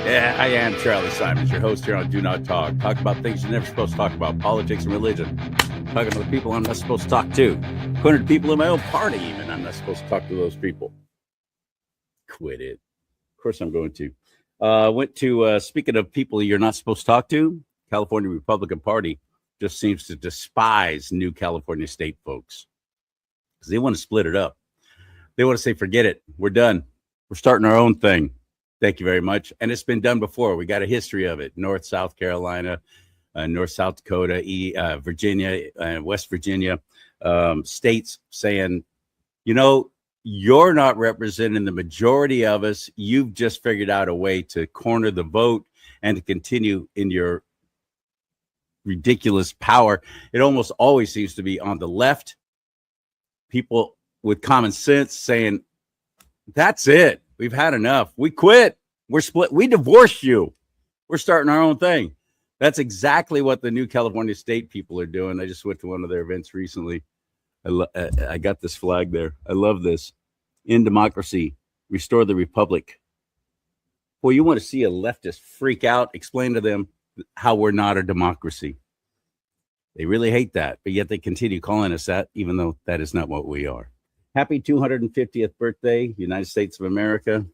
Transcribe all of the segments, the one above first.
Yeah, I am CharLee Simons, your host here on Do Not Talk. Talk about things you're never supposed to talk about, politics and religion. Talking to the people I'm not supposed to talk to. According to people in my own party, even, I'm not supposed to talk to those people. Quit it. Of course I'm going to. Speaking of people you're not supposed to talk to, California Republican Party just seems to despise new California state folks because they want to split it up. They want to say, forget it. We're done. We're starting our own thing. Thank you very much. And it's been done before. We got a history of it. North, South Carolina, North, South Dakota, Virginia, West Virginia, states saying, you know, you're not representing the majority of us. You've just figured out a way to corner the vote and to continue in your ridiculous power. It almost always seems to be on the left. People with common sense saying, that's it. We've had enough. We quit. We're split. We divorced you. We're starting our own thing. That's exactly what the new California state people are doing. I just went to one of their events recently. I got this flag there. I love this. In democracy, restore the republic. Well, you want to see a leftist freak out? Explain to them how we're not a democracy. They really hate that, but yet they continue calling us that, even though that is not what we are. Happy 250th birthday, United States of America,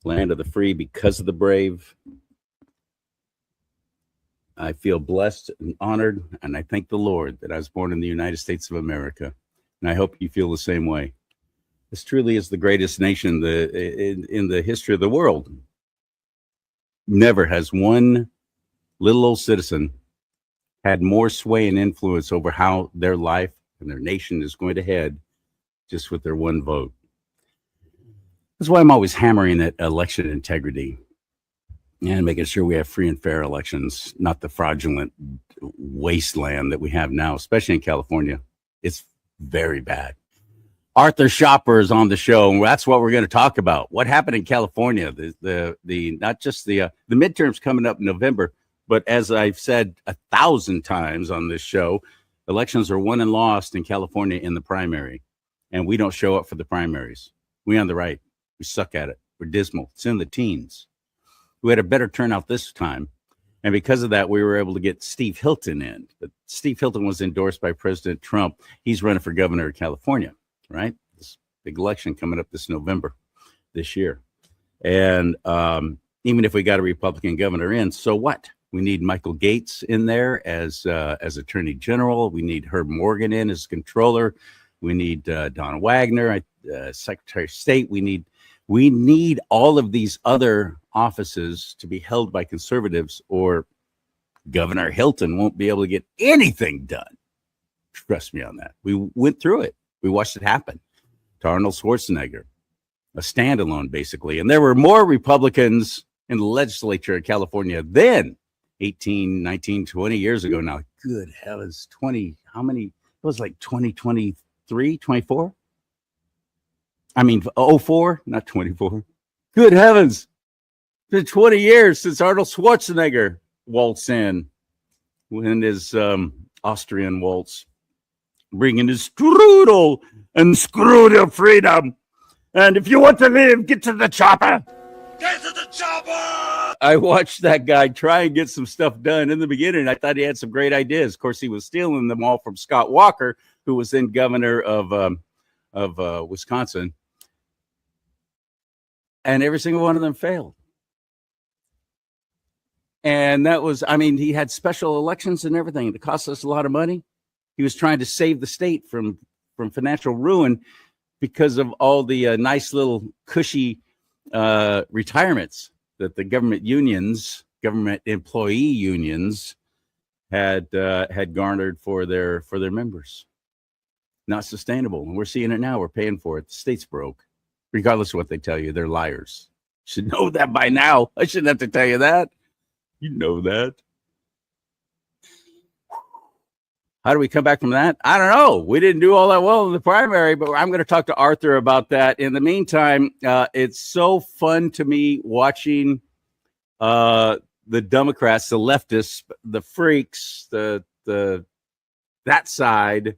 land of the free because of the brave. I feel blessed and honored, and I thank the Lord that I was born in the United States of America, and I hope you feel the same way. This truly is the greatest nation in the history of the world. Never has one little old citizen had more sway and influence over how their life and their nation is going to head just with their one vote. That's why I'm always hammering at election integrity and making sure we have free and fair elections, not the fraudulent wasteland that we have now, especially in California. It's very bad. Arthur Schopper is on the show, and that's what we're going to talk about. What happened in California? The not just the midterms coming up in November, but as I've said 1,000 times on this show, elections are won and lost in California in the primary. And we don't show up for the primaries. We on the right. We suck at it. We're dismal. It's in the teens. We had a better turnout this time. And because of that, we were able to get Steve Hilton in. But Steve Hilton was endorsed by President Trump. He's running for governor of California, right? This big election coming up this November, this year. And even if we got a Republican governor in, so what? We need Michael Gates in there as Attorney General. We need Herb Morgan in as controller. We need Don Wagner, Secretary of State. We need all of these other offices to be held by conservatives, or Governor Hilton won't be able to get anything done. Trust me on that. We went through it. We watched it happen to Arnold Schwarzenegger, a standalone basically. And there were more Republicans in the legislature of California then, 18, 19, 20 years ago now. Good heavens, 20, how many? It was like 2023. 24? I mean, 04, not 24. Good heavens. It's been 20 years since Arnold Schwarzenegger waltzed in his Austrian waltz, bringing his strudel and strudel freedom. And if you want to live, get to the chopper. Get to the chopper! I watched that guy try and get some stuff done. In the beginning, I thought he had some great ideas. Of course, he was stealing them all from Scott Walker, who was then governor of Wisconsin. And every single one of them failed. And that was, I mean, he had special elections and everything. It cost us a lot of money. He was trying to save the state from financial ruin because of all the nice little cushy retirements that the government employee unions had garnered for their members. Not sustainable. And we're seeing it now. We're paying for it. The state's broke. Regardless of what they tell you, they're liars. You should know that by now. I shouldn't have to tell you that. You know that. How do we come back from that? I don't know. We didn't do all that well in the primary, but I'm going to talk to Arthur about that. In the meantime, it's so fun to me watching the Democrats, the leftists, the freaks, that side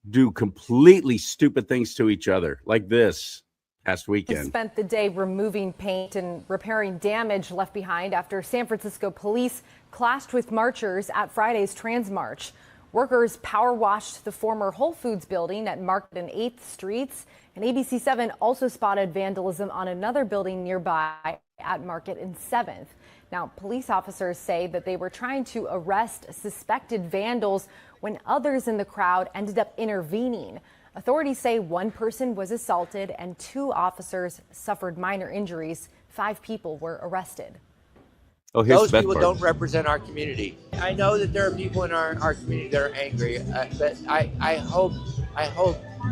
do completely stupid things to each other like this. past weekend. Spent the day removing paint and repairing damage left behind after San Francisco police clashed with marchers at Friday's Trans March. Workers power washed the former Whole Foods building at Market and 8th Streets, and ABC7 also spotted vandalism on another building nearby at Market and 7th. Now, police officers say that they were trying to arrest suspected vandals when others in the crowd ended up intervening. Authorities say one person was assaulted and 2 officers suffered minor injuries. 5 people were arrested. Oh, those people don't represent our community. I know that there are people in our community that are angry, but I hope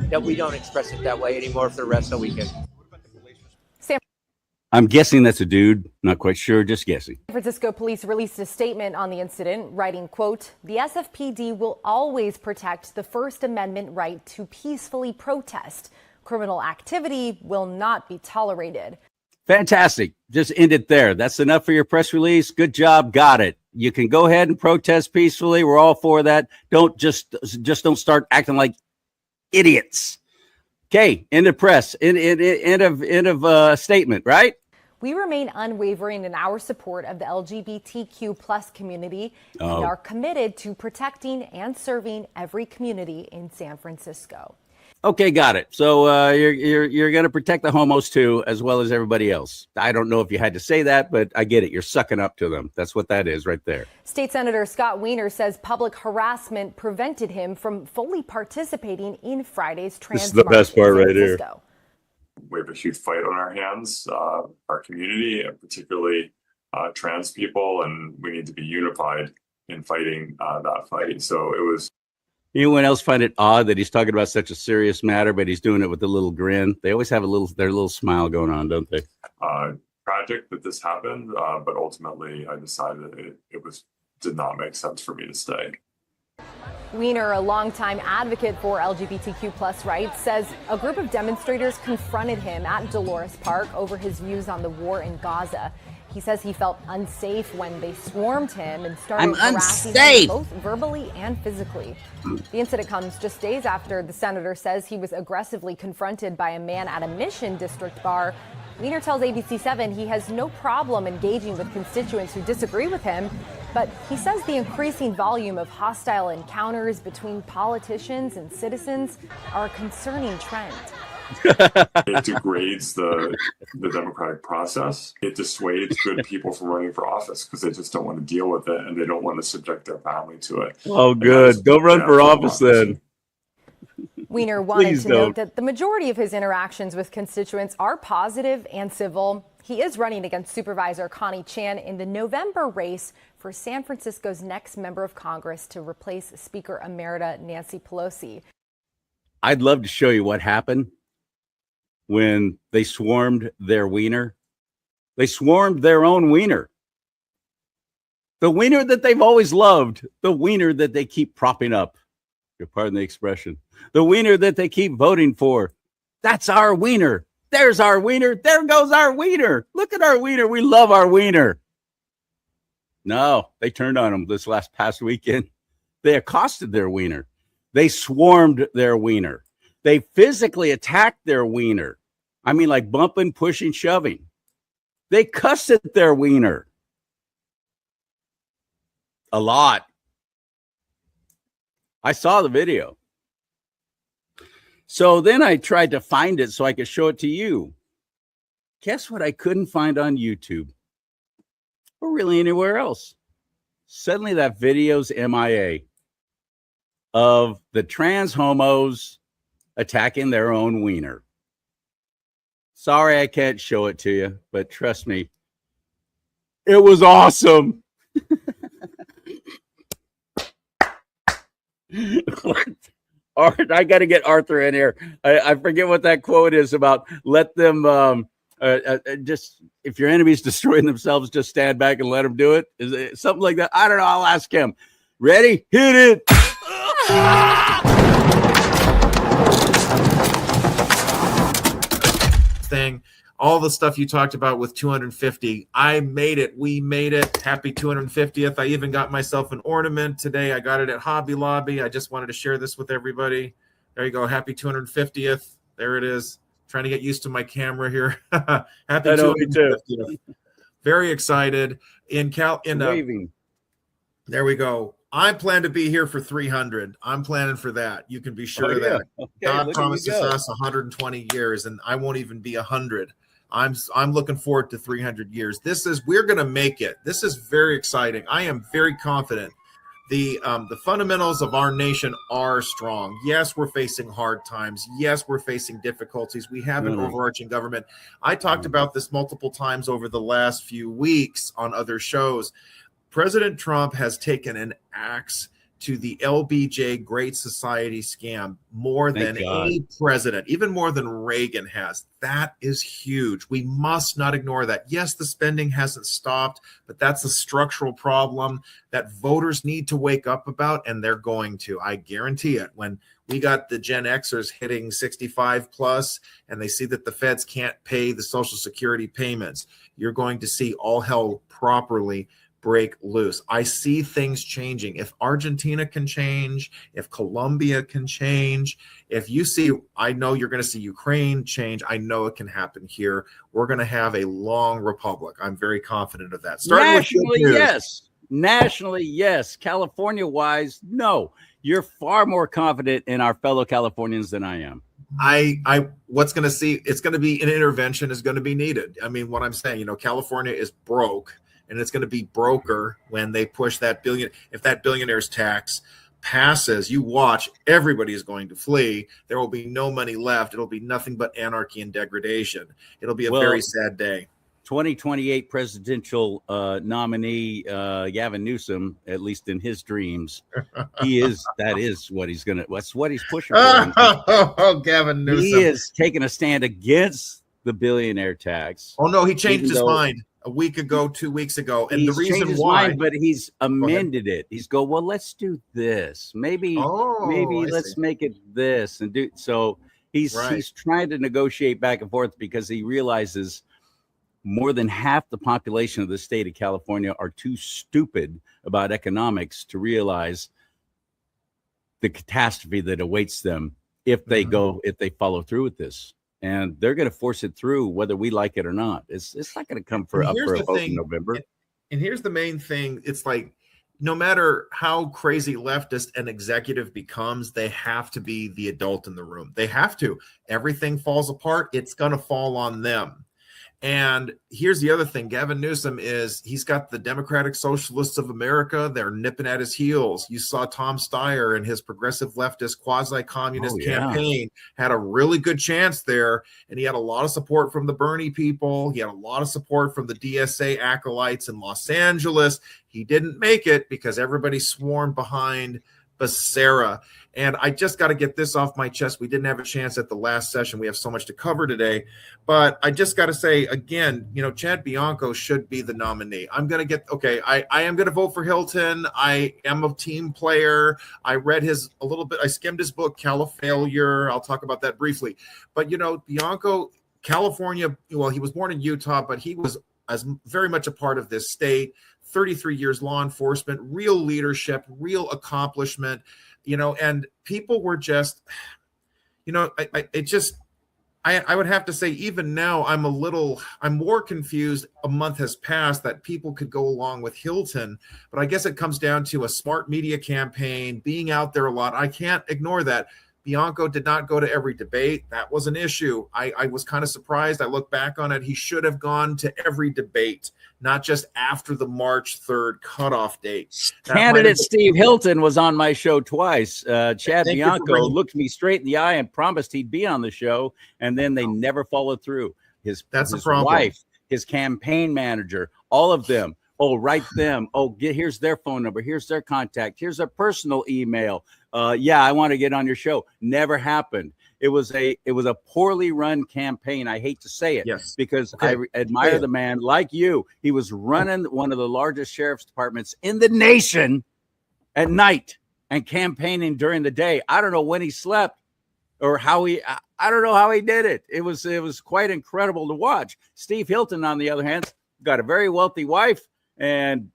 that we don't express it that way anymore for the rest of the weekend. I'm guessing that's a dude. Not quite sure, just guessing. San Francisco police released a statement on the incident, writing, quote, "The SFPD will always protect the First Amendment right to peacefully protest. Criminal activity will not be tolerated." Fantastic. Just end it there. That's enough for your press release. Good job. Got it. You can go ahead and protest peacefully. We're all for that. Don't just don't start acting like idiots. Okay. End of press. End of statement, right? We remain unwavering in our support of the LGBTQ plus community and are committed to protecting and serving every community in San Francisco. Okay, got it. So you're going to protect the homos too, as well as everybody else. I don't know if you had to say that, but I get it. You're sucking up to them. That's what that is right there. State Senator Scott Wiener says public harassment prevented him from fully participating in Friday's Trans March. This is the best part right here. We have a huge fight on our hands, our community, and particularly trans people, and we need to be unified in fighting that fight. So it was. Anyone else find it odd that he's talking about such a serious matter, but he's doing it with a little grin? They always have their little smile going on, don't they? Tragic that this happened, but ultimately I decided it did not make sense for me to stay. Wiener, a longtime advocate for LGBTQ plus rights, says a group of demonstrators confronted him at Dolores Park over his views on the war in Gaza. He says he felt unsafe when they swarmed him and started harassing him both verbally and physically. The incident comes just days after the senator says he was aggressively confronted by a man at a Mission District bar. Wiener tells ABC7 he has no problem engaging with constituents who disagree with him, but he says the increasing volume of hostile encounters between politicians and citizens are a concerning trend. It degrades the democratic process. It dissuades good people from running for office because they just don't want to deal with it and they don't want to subject their family to it. Oh, good. Don't run for office then. Wiener wanted to note that the majority of his interactions with constituents are positive and civil. He is running against Supervisor Connie Chan in the November race for San Francisco's next member of Congress to replace Speaker Emerita Nancy Pelosi. I'd love to show you what happened when they swarmed their wiener. They swarmed their own wiener. The wiener that they've always loved, the wiener that they keep propping up. You'll pardon the expression. The wiener that they keep voting for. That's our wiener. There's our wiener. There goes our wiener. Look at our wiener. We love our wiener. No, they turned on him this past weekend. They accosted their wiener. They swarmed their wiener. They physically attacked their wiener. I mean, like bumping, pushing, shoving. They cussed at their wiener. A lot. I saw the video. So then I tried to find it so I could show it to you. Guess what I couldn't find on YouTube? Or really anywhere else. Suddenly that video's MIA of the trans homos attacking their own wiener. Sorry I can't show it to you, but trust me, it was awesome. Art, I got to get Arthur in here. I forget what that quote is about. Let them just, if your enemy's destroying themselves, just stand back and let them do it. Is it something like that? I don't know. I'll ask him. Ready? Hit it. Thing, all the stuff you talked about with 250. I made it. We made it. Happy 250th. I even got myself an ornament today. I got it at Hobby Lobby. I just wanted to share this with everybody. There you go. Happy 250th. There it is. Trying to get used to my camera here. Happy I know, me too. 250th. Very excited. Waving. There we go. I plan to be here for 300. I'm planning for that. You can be sure of yeah. that. Okay, God look at you promises go. us 120 years, and I won't even be 100. I'm looking forward to 300 years. We're going to make it. This is very exciting. I am very confident. The fundamentals of our nation are strong. Yes, we're facing hard times. Yes, we're facing difficulties. We have an overarching government. I talked about this multiple times over the last few weeks on other shows. President Trump has taken an axe to the LBJ Great Society scam more than any president, even more than Reagan has. That is huge. We must not ignore that. Yes, the spending hasn't stopped, but that's a structural problem that voters need to wake up about, and they're going to. I guarantee it. When we got the Gen Xers hitting 65 plus, and they see that the feds can't pay the Social Security payments, you're going to see all hell properly break loose. I see things changing. If Argentina can change, if Colombia can change, if you see, I know you're going to see Ukraine change. I know it can happen here. We're going to have a long republic. I'm very confident of that. Nationally, yes. Nationally, yes. California-wise, no. You're far more confident in our fellow Californians than I am. It's going to be an intervention is going to be needed. I mean, what I'm saying, California is broke. And it's going to be broker when they push that billion. If that billionaire's tax passes, you watch, everybody is going to flee. There will be no money left. It'll be nothing but anarchy and degradation. It'll be a very sad day. 2028 presidential nominee Gavin Newsom, at least in his dreams, that's what he's pushing for. Oh, Gavin Newsom. He is taking a stand against the billionaire tax. Oh no, he changed his mind a week ago, 2 weeks ago, and the reason why, but he's amended it. He's well, let's do this. Maybe let's make it this and do so. He's trying to negotiate back and forth because he realizes more than half the population of the state of California are too stupid about economics to realize the catastrophe that awaits them if they follow through with this. And they're going to force it through whether we like it or not. It's not going to come up for a vote in November. And here's the main thing. It's like, no matter how crazy leftist an executive becomes, they have to be the adult in the room. They have to. Everything falls apart. It's going to fall on them. And here's the other thing. Gavin Newsom he's got the Democratic Socialists of America. They're nipping at his heels. You saw Tom Steyer and his progressive leftist quasi-communist campaign had a really good chance there. And he had a lot of support from the Bernie people. He had a lot of support from the DSA acolytes in Los Angeles. He didn't make it because everybody swarmed behind Becerra. And I just got to get this off my chest. We didn't have a chance at the last session. We have so much to cover today. But I just got to say, again, Chad Bianco should be the nominee. I am going to vote for Hilton. I am a team player. I read a little bit. I skimmed his book, Califailure. I'll talk about that briefly. But, Bianco, California, well, he was born in Utah, but he was very much a part of this state. 33 years law enforcement, real leadership, real accomplishment, and people were just, I would have to say, even now, I'm more confused. A month has passed that people could go along with Hilton, but I guess it comes down to a smart media campaign, being out there a lot. I can't ignore that. Bianco did not go to every debate. That was an issue. I was kind of surprised. I look back on it. He should have gone to every debate, not just after the March 3rd cutoff date. Candidate Steve Hilton was on my show twice. Chad Bianco looked me straight in the eye and promised he'd be on the show, and then they never followed through. His wife, his campaign manager, all of them. Oh, write them. Oh, here's their phone number. Here's their contact. Here's their personal email. I want to get on your show. Never happened. It was a poorly run campaign. I hate to say it, because I admire the man like you. He was running one of the largest sheriff's departments in the nation at night and campaigning during the day. I don't know when he slept or I don't know how he did it. It was quite incredible to watch. Steve Hilton, on the other hand, got a very wealthy wife, and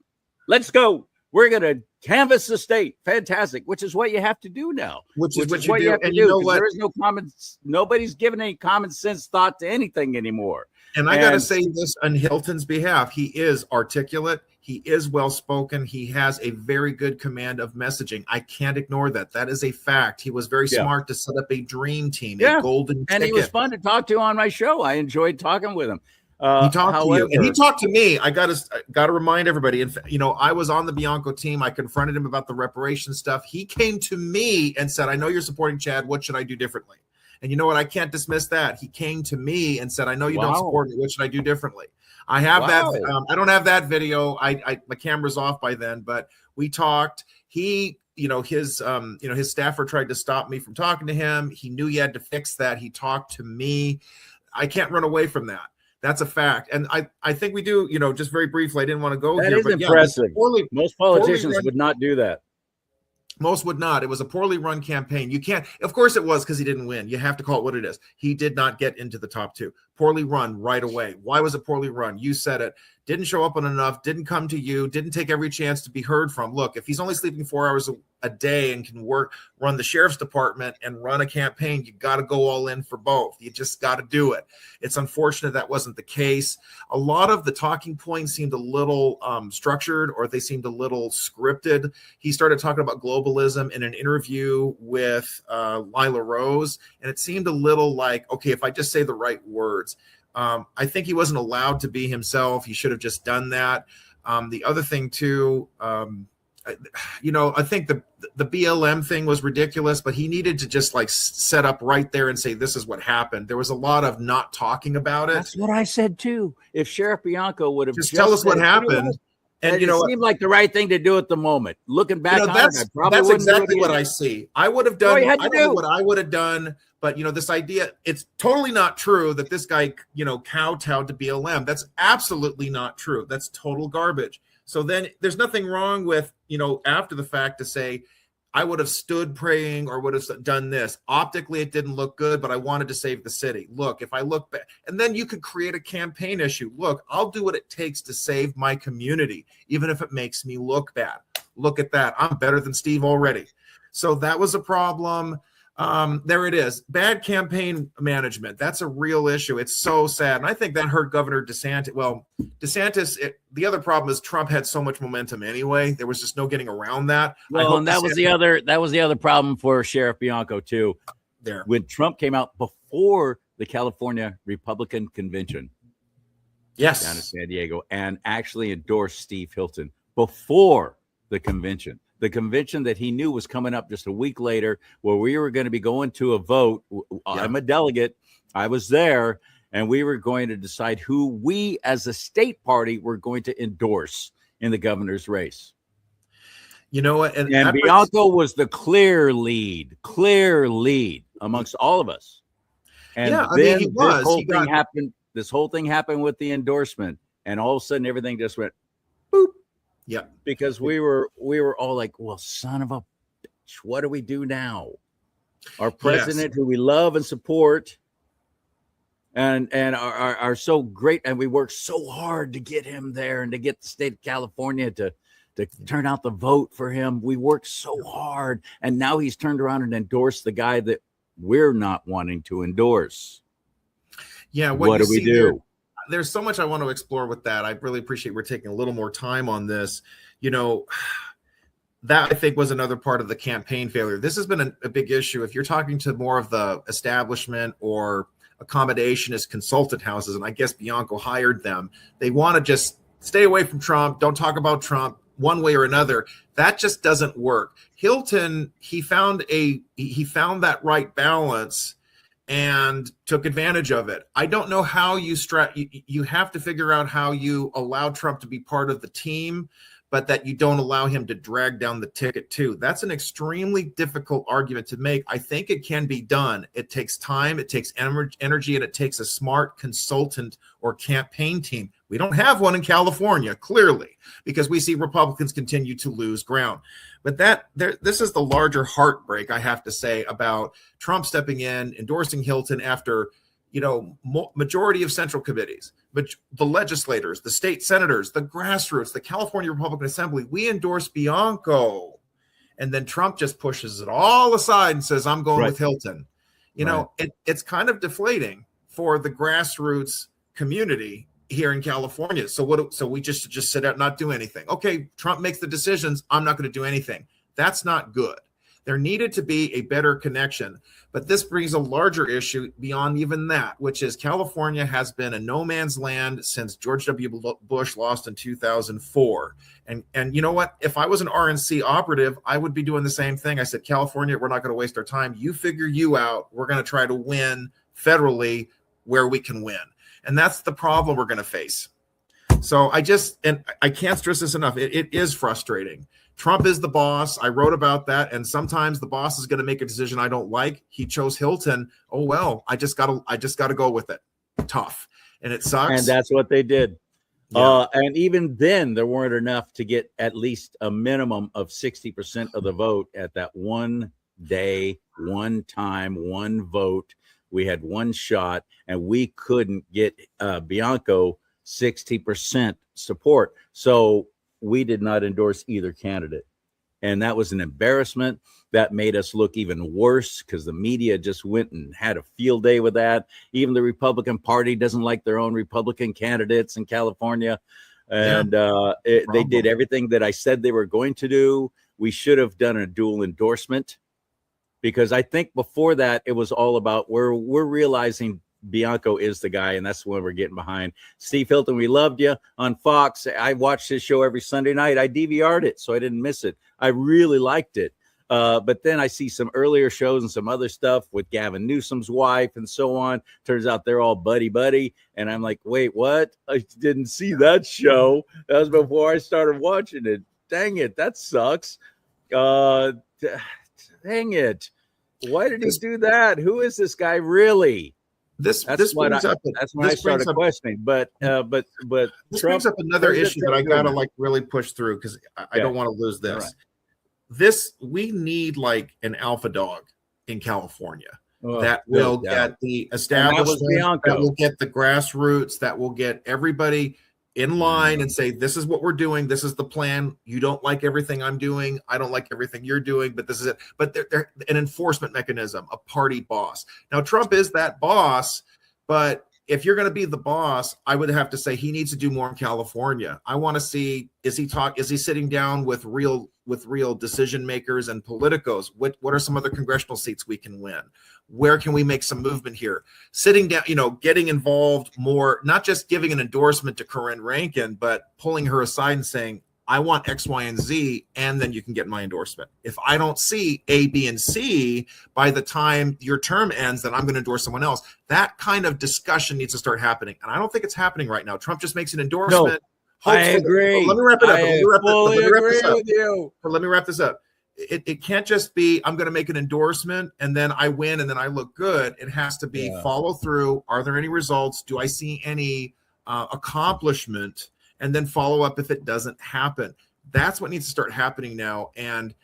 let's go. We're going to canvass the state. Fantastic, which is what you have to do now. Which is what you do. You have to and do. you know what? There is nobody's giving any common sense thought to anything anymore. And I got to say this on Hilton's behalf. He is articulate. He is well-spoken. He has a very good command of messaging. I can't ignore that. That is a fact. He was very smart to set up a dream team, a golden ticket. And he was fun to talk to on my show. I enjoyed talking with him. He talked to you, and he talked to me. I got to remind everybody. And I was on the Bianco team. I confronted him about the reparation stuff. He came to me and said, "I know you're supporting Chad. What should I do differently?" And you know what? I can't dismiss that. He came to me and said, "I know you don't support me. What should I do differently?" I have that. I don't have that video. My camera's off by then, but we talked. He, his staffer tried to stop me from talking to him. He knew he had to fix that. He talked to me. I can't run away from that. That's a fact. And I think we do, just very briefly, I didn't want to go here. That is impressive. Most politicians would not do that. Most would not. It was a poorly run campaign. You can't, of course it was, because he didn't win. You have to call it what it is. He did not get into the top two. Poorly run right away. Why was it poorly run? You said it. Didn't show up on enough, didn't come to you, didn't take every chance to be heard from. Look, if he's only sleeping 4 hours a day and can run the sheriff's department and run a campaign, you got to go all in for both. You just got to do it. It's unfortunate that wasn't the case. A lot of the talking points seemed a little structured, or they seemed a little scripted. He started talking about globalism in an interview with Lila Rose, and it seemed a little like, okay, if I just say the right words. I think he wasn't allowed to be himself. He should have just done that. The other thing too, I think the BLM thing was ridiculous, but he needed to just set up right there and say, this is what happened. There was a lot of not talking about it. That's what I said too. If Sheriff Bianco would have just tell us what happened. And it seemed like the right thing to do at the moment. Looking back on it, that's exactly what I see. I would have done. I don't know what I would have done, but this idea, it's totally not true that this guy, kowtowed to BLM. That's absolutely not true. That's total garbage. So then there's nothing wrong with, after the fact to say, I would have stood praying or would have done this. Optically, it didn't look good, but I wanted to save the city. Look, if I look back, and then you could create a campaign issue. Look, I'll do what it takes to save my community, even if it makes me look bad. Look at that. I'm better than Steve already. So that was a problem. There it is. Bad campaign management. That's a real issue. It's so sad. And I think that hurt Governor DeSantis. Well, the other problem is Trump had so much momentum anyway. There was just no getting around that. Well, and that was the other problem for Sheriff Bianco too. There. When Trump came out before the California Republican Convention. Yes. Down in San Diego, and actually endorsed Steve Hilton before the convention. The convention that he knew was coming up just a week later, where we were going to be going to a vote. Yeah. I'm a delegate. I was there, and we were going to decide who we as a state party were going to endorse in the governor's race. You know what? And Bianco was the clear lead amongst all of us. And then this whole thing happened with the endorsement, and all of a sudden everything just went boop. Yeah, because we were all like, well, son of a bitch, what do we do now? Our president, who we love and support, and are so great, and we worked so hard to get him there and to get the state of California to turn out the vote for him. We worked so hard, and now he's turned around and endorsed the guy that we're not wanting to endorse. Yeah, what do we do? There's so much I want to explore with that. I really appreciate we're taking a little more time on this. That I think was another part of the campaign failure. This has been a big issue. If you're talking to more of the establishment or accommodationist consultant houses, and I guess Bianco hired them, they want to just stay away from Trump. Don't talk about Trump one way or another. That just doesn't work. Hilton, he found that right balance and took advantage of it. I don't know how you have to figure out how you allow Trump to be part of the team, but that you don't allow him to drag down the ticket too. That's an extremely difficult argument to make. I think it can be done. It takes time, it takes energy, and it takes a smart consultant or campaign team. We don't have one in California, clearly, because we see Republicans continue to lose ground. But this is the larger heartbreak, I have to say, about Trump stepping in, endorsing Hilton after, majority of central committees, but the legislators, the state senators, the grassroots, the California Republican Assembly, we endorse Bianco. And then Trump just pushes it all aside and says, I'm going with Hilton. It's kind of deflating for the grassroots community here in California. So we just sit out, not do anything. Okay, Trump makes the decisions. I'm not going to do anything. That's not good. There needed to be a better connection. But this brings a larger issue beyond even that, which is California has been a no man's land since George W. Bush lost in 2004. And you know what? If I was an RNC operative, I would be doing the same thing. I said, California, we're not going to waste our time. You figure you out. We're going to try to win federally where we can win. And that's the problem we're going to face. So I can't stress this enough. It is frustrating. Trump is the boss. I wrote about that. And sometimes the boss is going to make a decision I don't like. He chose Hilton. Oh, well, I just got to go with it. Tough. And it sucks. And that's what they did. Yeah. And even then, there weren't enough to get at least a minimum of 60% of the vote at that one day, one time, one vote. We had one shot, and we couldn't get Bianco 60% support. So we did not endorse either candidate. And that was an embarrassment. That made us look even worse because the media just went and had a field day with that. Even the Republican Party doesn't like their own Republican candidates in California. And they did everything that I said they were going to do. We should have done a dual endorsement, because I think before that, it was all about we're realizing Bianco is the guy, and that's what we're getting behind. Steve Hilton, we loved you on Fox. I watched his show every Sunday night. I DVR'd it, so I didn't miss it. I really liked it. But then I see some earlier shows and some other stuff with Gavin Newsom's wife and so on. Turns out they're all buddy. And I'm like, wait, what? I didn't see that show. That was before I started watching it. Dang it. That sucks. Dang it. Why did he do that? Who is this guy really? That's when I started questioning. But this brings up another issue that I gotta really push through, because I don't want to lose this. Right. We need like an alpha dog in California that will get the establishment, that will get the grassroots, that will get everybody in line and say, this is what we're doing. This is the plan. You don't like everything I'm doing. I don't like everything you're doing, but this is it. But they're an enforcement mechanism, a party boss. Now, Trump is that boss, but if you're going to be the boss, I would have to say he needs to do more in California. I want to see, is he sitting down with real decision makers and politicos? What are some other congressional seats we can win? Where can we make some movement here? Sitting down, getting involved more, not just giving an endorsement to Corinne Rankin, but pulling her aside and saying, I want X, Y, and Z, and then you can get my endorsement. If I don't see A, B, and C by the time your term ends, then I'm going to endorse someone else. That kind of discussion needs to start happening. And I don't think it's happening right now. Trump just makes an endorsement. No, I agree. Let me wrap it up. Let me wrap this up. It can't just be, I'm going to make an endorsement and then I win and then I look good. It has to be follow through. Are there any results? Do I see any accomplishment? And then follow up if it doesn't happen. That's what needs to start happening now. And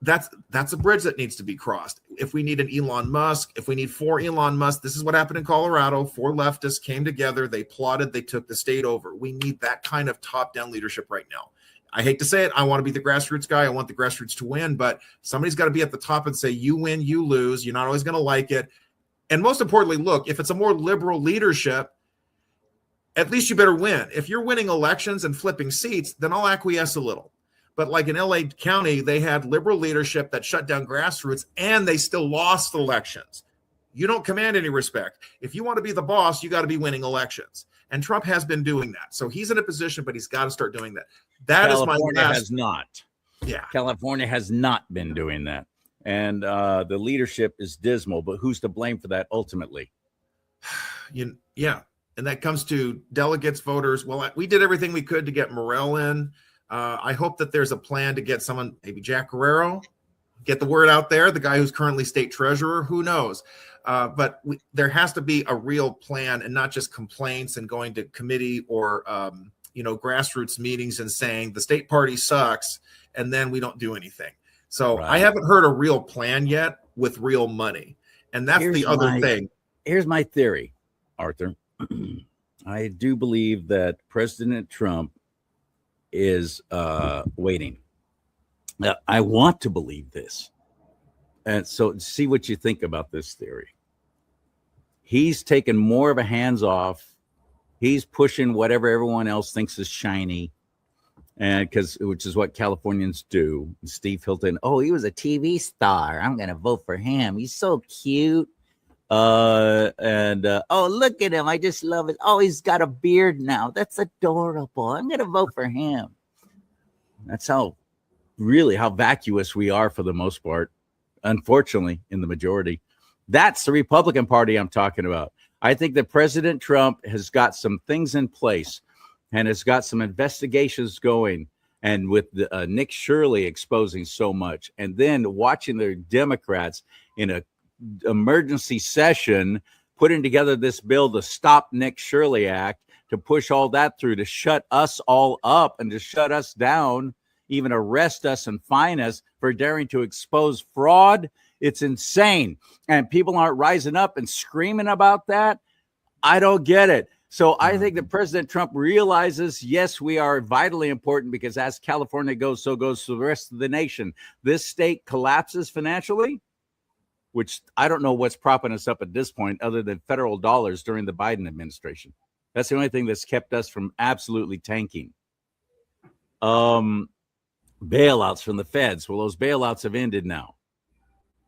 that's a bridge that needs to be crossed. If we need an Elon Musk, if we need 4 Elon Musk, this is what happened in Colorado. 4 leftists came together, they plotted, they took the state over. We need that kind of top-down leadership right now. I hate to say it, I want to be the grassroots guy. I want the grassroots to win, but somebody's got to be at the top and say, you win, you lose. You're not always going to like it. And most importantly, look, if it's a more liberal leadership, at least you better win. If you're winning elections and flipping seats, then I'll acquiesce a little. But like in LA County, they had liberal leadership that shut down grassroots and they still lost elections. You don't command any respect. If you want to be the boss, you got to be winning elections. And Trump has been doing that. So he's in a position, but he's got to start doing that. California has not. Yeah. California has not been doing that. And the leadership is dismal, but who's to blame for that ultimately? Yeah. And that comes to delegates, voters. Well, we did everything we could to get Morell in. I hope that there's a plan to get someone, maybe Jack Guerrero, get the word out there, the guy who's currently state treasurer, who knows? But there has to be a real plan and not just complaints and going to committee or, grassroots meetings and saying the state party sucks and then we don't do anything. So I haven't heard a real plan yet with real money. And that's the other thing. here's my theory, Arthur. I do believe that President Trump is waiting. I want to believe this. And so see what you think about this theory. He's taken more of a hands off. He's pushing whatever everyone else thinks is shiny. And which is what Californians do. Steve Hilton, oh, he was a TV star. I'm going to vote for him. He's so cute. Oh, look at him. I just love it. Oh, he's got a beard now. That's adorable. I'm going to vote for him. That's how vacuous we are for the most part. Unfortunately, in the majority. That's the Republican Party I'm talking about. I think that President Trump has got some things in place and has got some investigations going. And with Nick Shirley exposing so much, and then watching the Democrats in a emergency session putting together this bill to stop Nick Shirley Act, to push all that through, to shut us all up and to shut us down, even arrest us and fine us for daring to expose fraud. It's insane. And people aren't rising up and screaming about that. I don't get it. So I think that President Trump realizes, yes, we are vitally important, because as California goes, so goes the rest of the nation. This state collapses financially, which I don't know what's propping us up at this point other than federal dollars during the Biden administration. That's the only thing that's kept us from absolutely tanking. Bailouts from the feds. Well, those bailouts have ended now.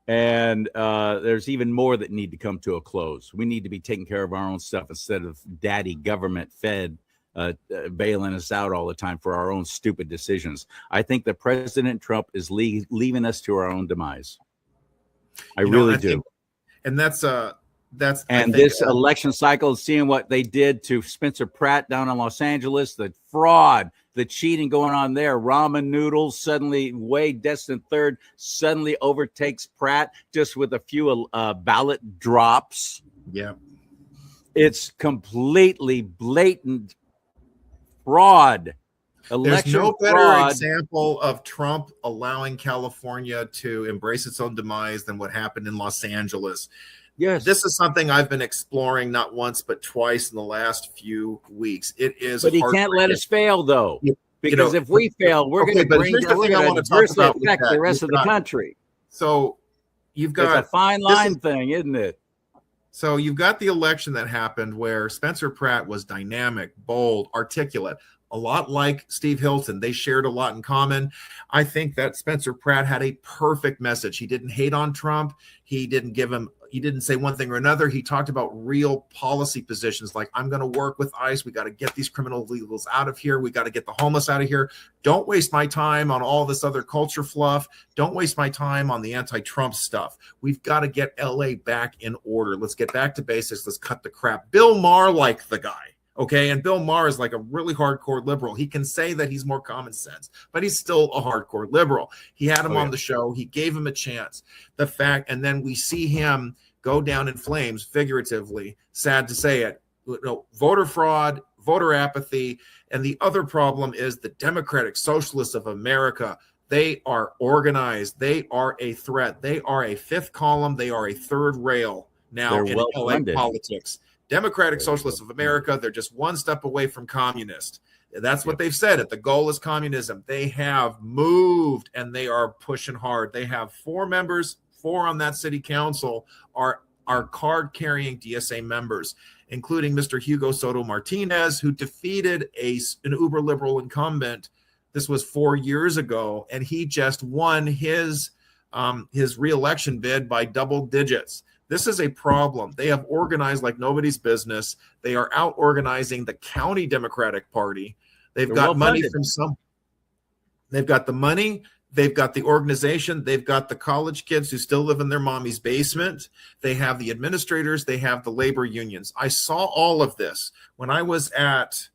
And there's even more that need to come to a close. We need to be taking care of our own stuff instead of daddy government fed bailing us out all the time for our own stupid decisions. I think that President Trump is leaving us to our own demise. I really do. And that's this election cycle, seeing what they did to Spencer Pratt down in Los Angeles, the fraud, the cheating going on there. Ramen noodles, suddenly Wade destined third, suddenly overtakes Pratt just with a few ballot drops. Yeah. It's completely blatant fraud. There's no better example of Trump allowing California to embrace its own demise than what happened in Los Angeles. Yes. This is something I've been exploring not once but twice in the last few weeks. It is, but he can't let us fail, though, because if we fail, we're going to adversely affect the rest of the country. So you've got a fine line thing, isn't it? So you've got the election that happened where Spencer Pratt was dynamic, bold, articulate. A lot like Steve Hilton. They shared a lot in common. I think that Spencer Pratt had a perfect message. He didn't hate on Trump. He didn't say one thing or another. He talked about real policy positions like, I'm going to work with ICE. We got to get these criminal illegals out of here. We got to get the homeless out of here. Don't waste my time on all this other culture fluff. Don't waste my time on the anti-Trump stuff. We've got to get LA back in order. Let's get back to basics. Let's cut the crap. Bill Maher liked the guy. Okay, and Bill Maher is like a really hardcore liberal. He can say that he's more common sense, but he's still a hardcore liberal. He had him on the show. He gave him a chance. And then we see him go down in flames, figuratively, sad to say it. Voter fraud, voter apathy, and the other problem is the Democratic Socialists of America. They are organized. They are a threat. They are a fifth column. They are a third rail now in LA politics. Democratic Socialists of America, they're just one step away from communist. That's what they've said. The goal is communism. They have moved and they are pushing hard. They have 4 members, 4 on that city council are card-carrying DSA members, including Mr. Hugo Soto Martinez, who defeated an uber liberal incumbent. This was 4 years ago, and he just won his re-election bid by double digits. This is a problem. They have organized like nobody's business. They are out organizing the county Democratic Party. They've got money from some. They've got the money. They've got the organization. They've got the college kids who still live in their mommy's basement. They have the administrators. They have the labor unions. I saw all of this when I was at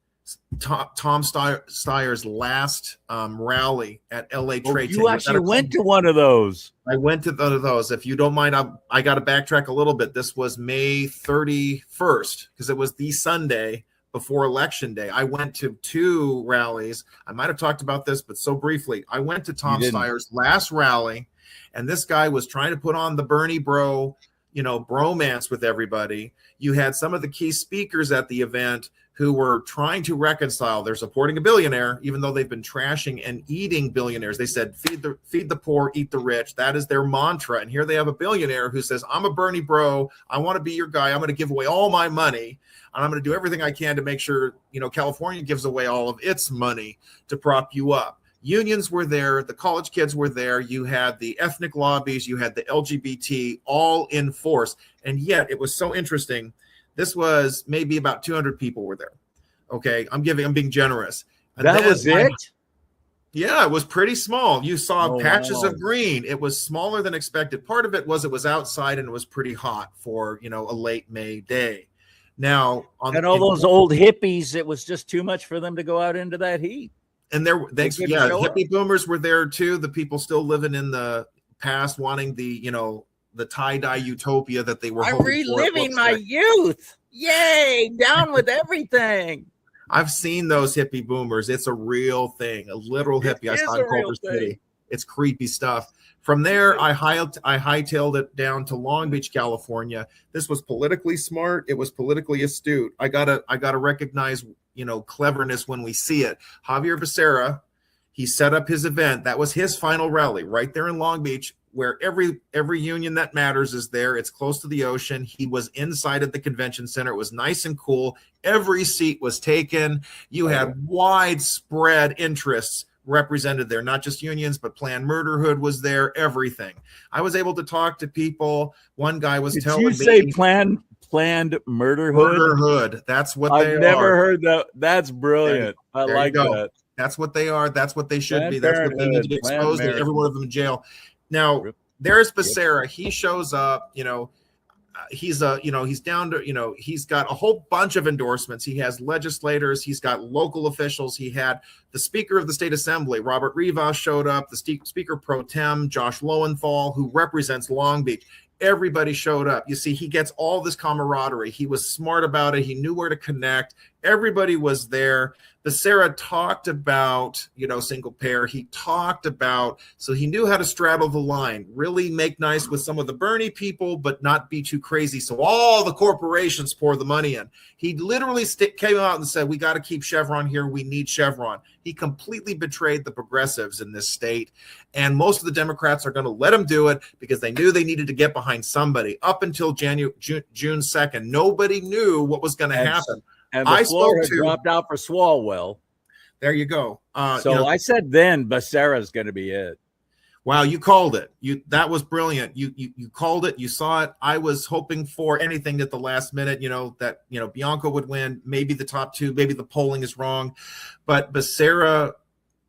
Tom Steyer's last rally at LA Trade. You actually went to one of those. I went to one of those. If you don't mind, I got to backtrack a little bit. This was May 31st because it was the Sunday before Election Day. I went to 2 rallies. I might have talked about this, but so briefly. I went to Tom Steyer's last rally, and this guy was trying to put on the Bernie bro bromance with everybody. You had some of the key speakers at the event who were trying to reconcile. They're supporting a billionaire, even though they've been trashing and eating billionaires. They said, feed the poor, eat the rich. That is their mantra. And here they have a billionaire who says, I'm a Bernie bro. I want to be your guy. I'm going to give away all my money. And I'm going to do everything I can to make sure, California gives away all of its money to prop you up. Unions were there. The college kids were there. You had the ethnic lobbies. You had the LGBT all in force. And yet it was so interesting. This was maybe about 200 people were there. Okay. I'm being generous. And that was it? Yeah, it was pretty small. You saw patches of green. It was smaller than expected. Part of it was outside and it was pretty hot for, a late May day. Now, those old hippies, it was just too much for them to go out into that heat. And hippie boomers were there too. The people still living in the past, wanting the tie-dye utopia that they were. I'm reliving my youth. Yay! Down with everything. I've seen those hippie boomers. It's a real thing. A literal hippie. I saw in Culver City. It's creepy stuff. From there, I hightailed it down to Long Beach, California. This was politically smart. It was politically astute. I gotta recognize, cleverness when we see it. Javier Becerra, he set up his event. That was his final rally right there in Long Beach, where every union that matters is there. It's close to the ocean. He was inside at the convention center. It was nice and cool. Every seat was taken. You had widespread interests represented there, not just unions, but Planned Murderhood was there, everything. I was able to talk to people. One guy was telling me. Did you say Planned Murderhood? Murderhood. That's what they are. I've never heard that. That's brilliant. I like that. That's what they are. That's what they should be. That's what they need to be exposed to. Every one of them in jail. Now, there's Becerra. He shows up, he's down to, he's got a whole bunch of endorsements. He has legislators. He's got local officials. He had the Speaker of the State Assembly, Robert Rivas, showed up, the Speaker Pro Tem, Josh Lowenthal, who represents Long Beach. Everybody showed up. You see, he gets all this camaraderie. He was smart about it. He knew where to connect. Everybody was there. Becerra talked about, single payer. He talked about, so he knew how to straddle the line, really make nice with some of the Bernie people, but not be too crazy. So all the corporations pour the money in. He literally came out and said, we got to keep Chevron here. We need Chevron. He completely betrayed the progressives in this state. And most of the Democrats are going to let him do it because they knew they needed to get behind somebody. Up until June 2nd, nobody knew what was going to happen. And the floor had dropped out for Swalwell. There you go. I said then Becerra's going to be it. Wow, you called it. That was brilliant. You called it. You saw it. I was hoping for anything at the last minute. That Bianco would win. Maybe the top two. Maybe the polling is wrong, but Becerra,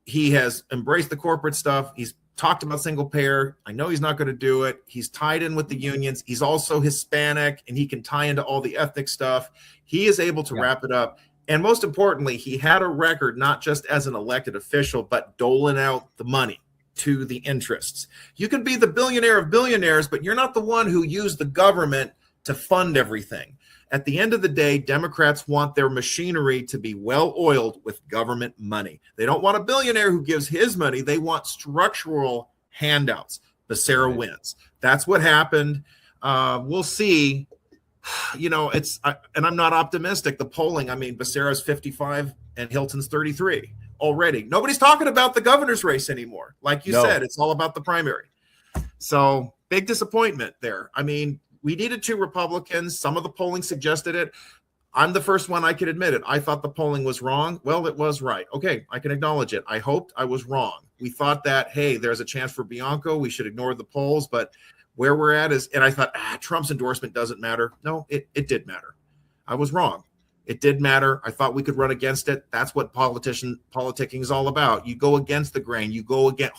he has embraced the corporate stuff. He's talked about single payer. I know he's not going to do it. He's tied in with the unions. He's also Hispanic, and he can tie into all the ethnic stuff. He is able to wrap it up. And most importantly, he had a record, not just as an elected official, but doling out the money to the interests. You could be the billionaire of billionaires, but you're not the one who used the government to fund everything. At the end of the day, Democrats want their machinery to be well-oiled with government money. They don't want a billionaire who gives his money. They want structural handouts. Becerra wins. That's what happened. We'll see. And I'm not optimistic. The polling, Becerra's 55 and Hilton's 33 already. Nobody's talking about the governor's race anymore. Like you said, it's all about the primary. So big disappointment there. We needed 2 Republicans. Some of the polling suggested it. I'm the first one I could admit it. I thought the polling was wrong. Well, it was right. Okay, I can acknowledge it. I hoped I was wrong. We thought that, hey, there's a chance for Bianco. We should ignore the polls. But where we're at is, and I thought, Trump's endorsement doesn't matter. No, it did matter. I was wrong. It did matter. I thought we could run against it. That's what politicking is all about. You go against the grain. You go against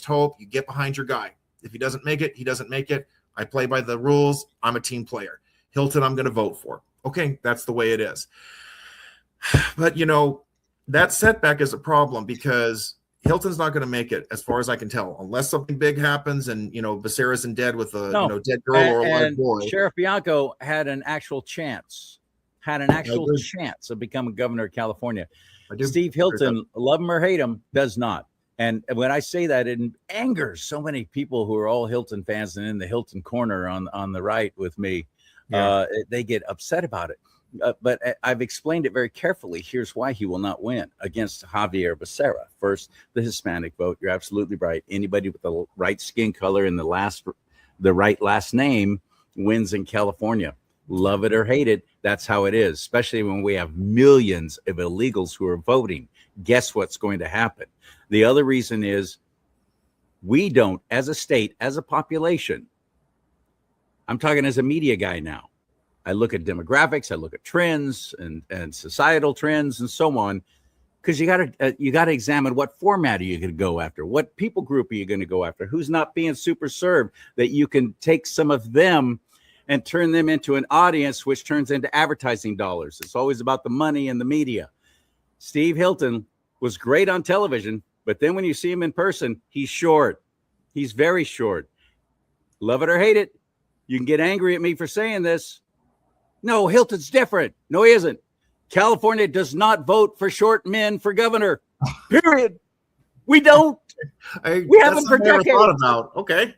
hope. You get behind your guy. If he doesn't make it, he doesn't make it. I play by the rules. I'm a team player. Hilton, I'm going to vote for. Okay, that's the way it is. But, that setback is a problem because Hilton's not going to make it, as far as I can tell, unless something big happens and, Becerra's in dead with a dead girl or a live boy. Sheriff Bianco had an actual chance of becoming governor of California. Steve Hilton, love him or hate him, does not. And when I say that, it angers so many people who are all Hilton fans and in the Hilton corner on the right with me. Yeah. They get upset about it. But I've explained it very carefully. Here's why he will not win against Javier Becerra. First, the Hispanic vote. You're absolutely right. Anybody with the right skin color and the right last name wins in California. Love it or hate it, that's how it is, especially when we have millions of illegals who are voting. Guess what's going to happen? The other reason is we don't, as a state, as a population, I'm talking as a media guy now. I look at demographics, I look at trends and societal trends and so on, because you got to examine what format are you going to go after, what people group are you going to go after, who's not being super served, that you can take some of them and turn them into an audience, which turns into advertising dollars. It's always about the money and the media. Steve Hilton was great on television, but then when you see him in person, he's short. He's very short. Love it or hate it. You can get angry at me for saying this. No, Hilton's different. No, he isn't. California does not vote for short men for governor. Period. We don't. We haven't for decades. Thought about. Okay.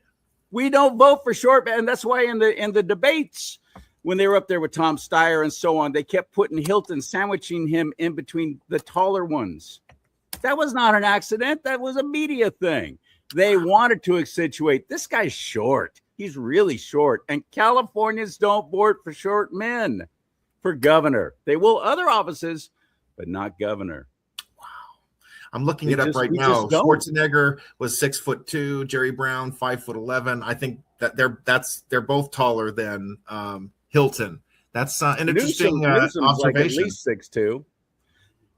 We don't vote for short men. And that's why in the debates, when they were up there with Tom Steyer and so on, they kept putting Hilton, sandwiching him in between the taller ones. That was not an accident. That was a media thing. They wanted to accentuate, this guy's short. He's really short. And Californians don't vote for short men for governor. They will other offices, but not governor. I'm looking it up right now. Schwarzenegger was 6'2", Jerry Brown 5'11". I think that they're both taller than Hilton. That's an interesting Newsom's observation. Like at least 6'2".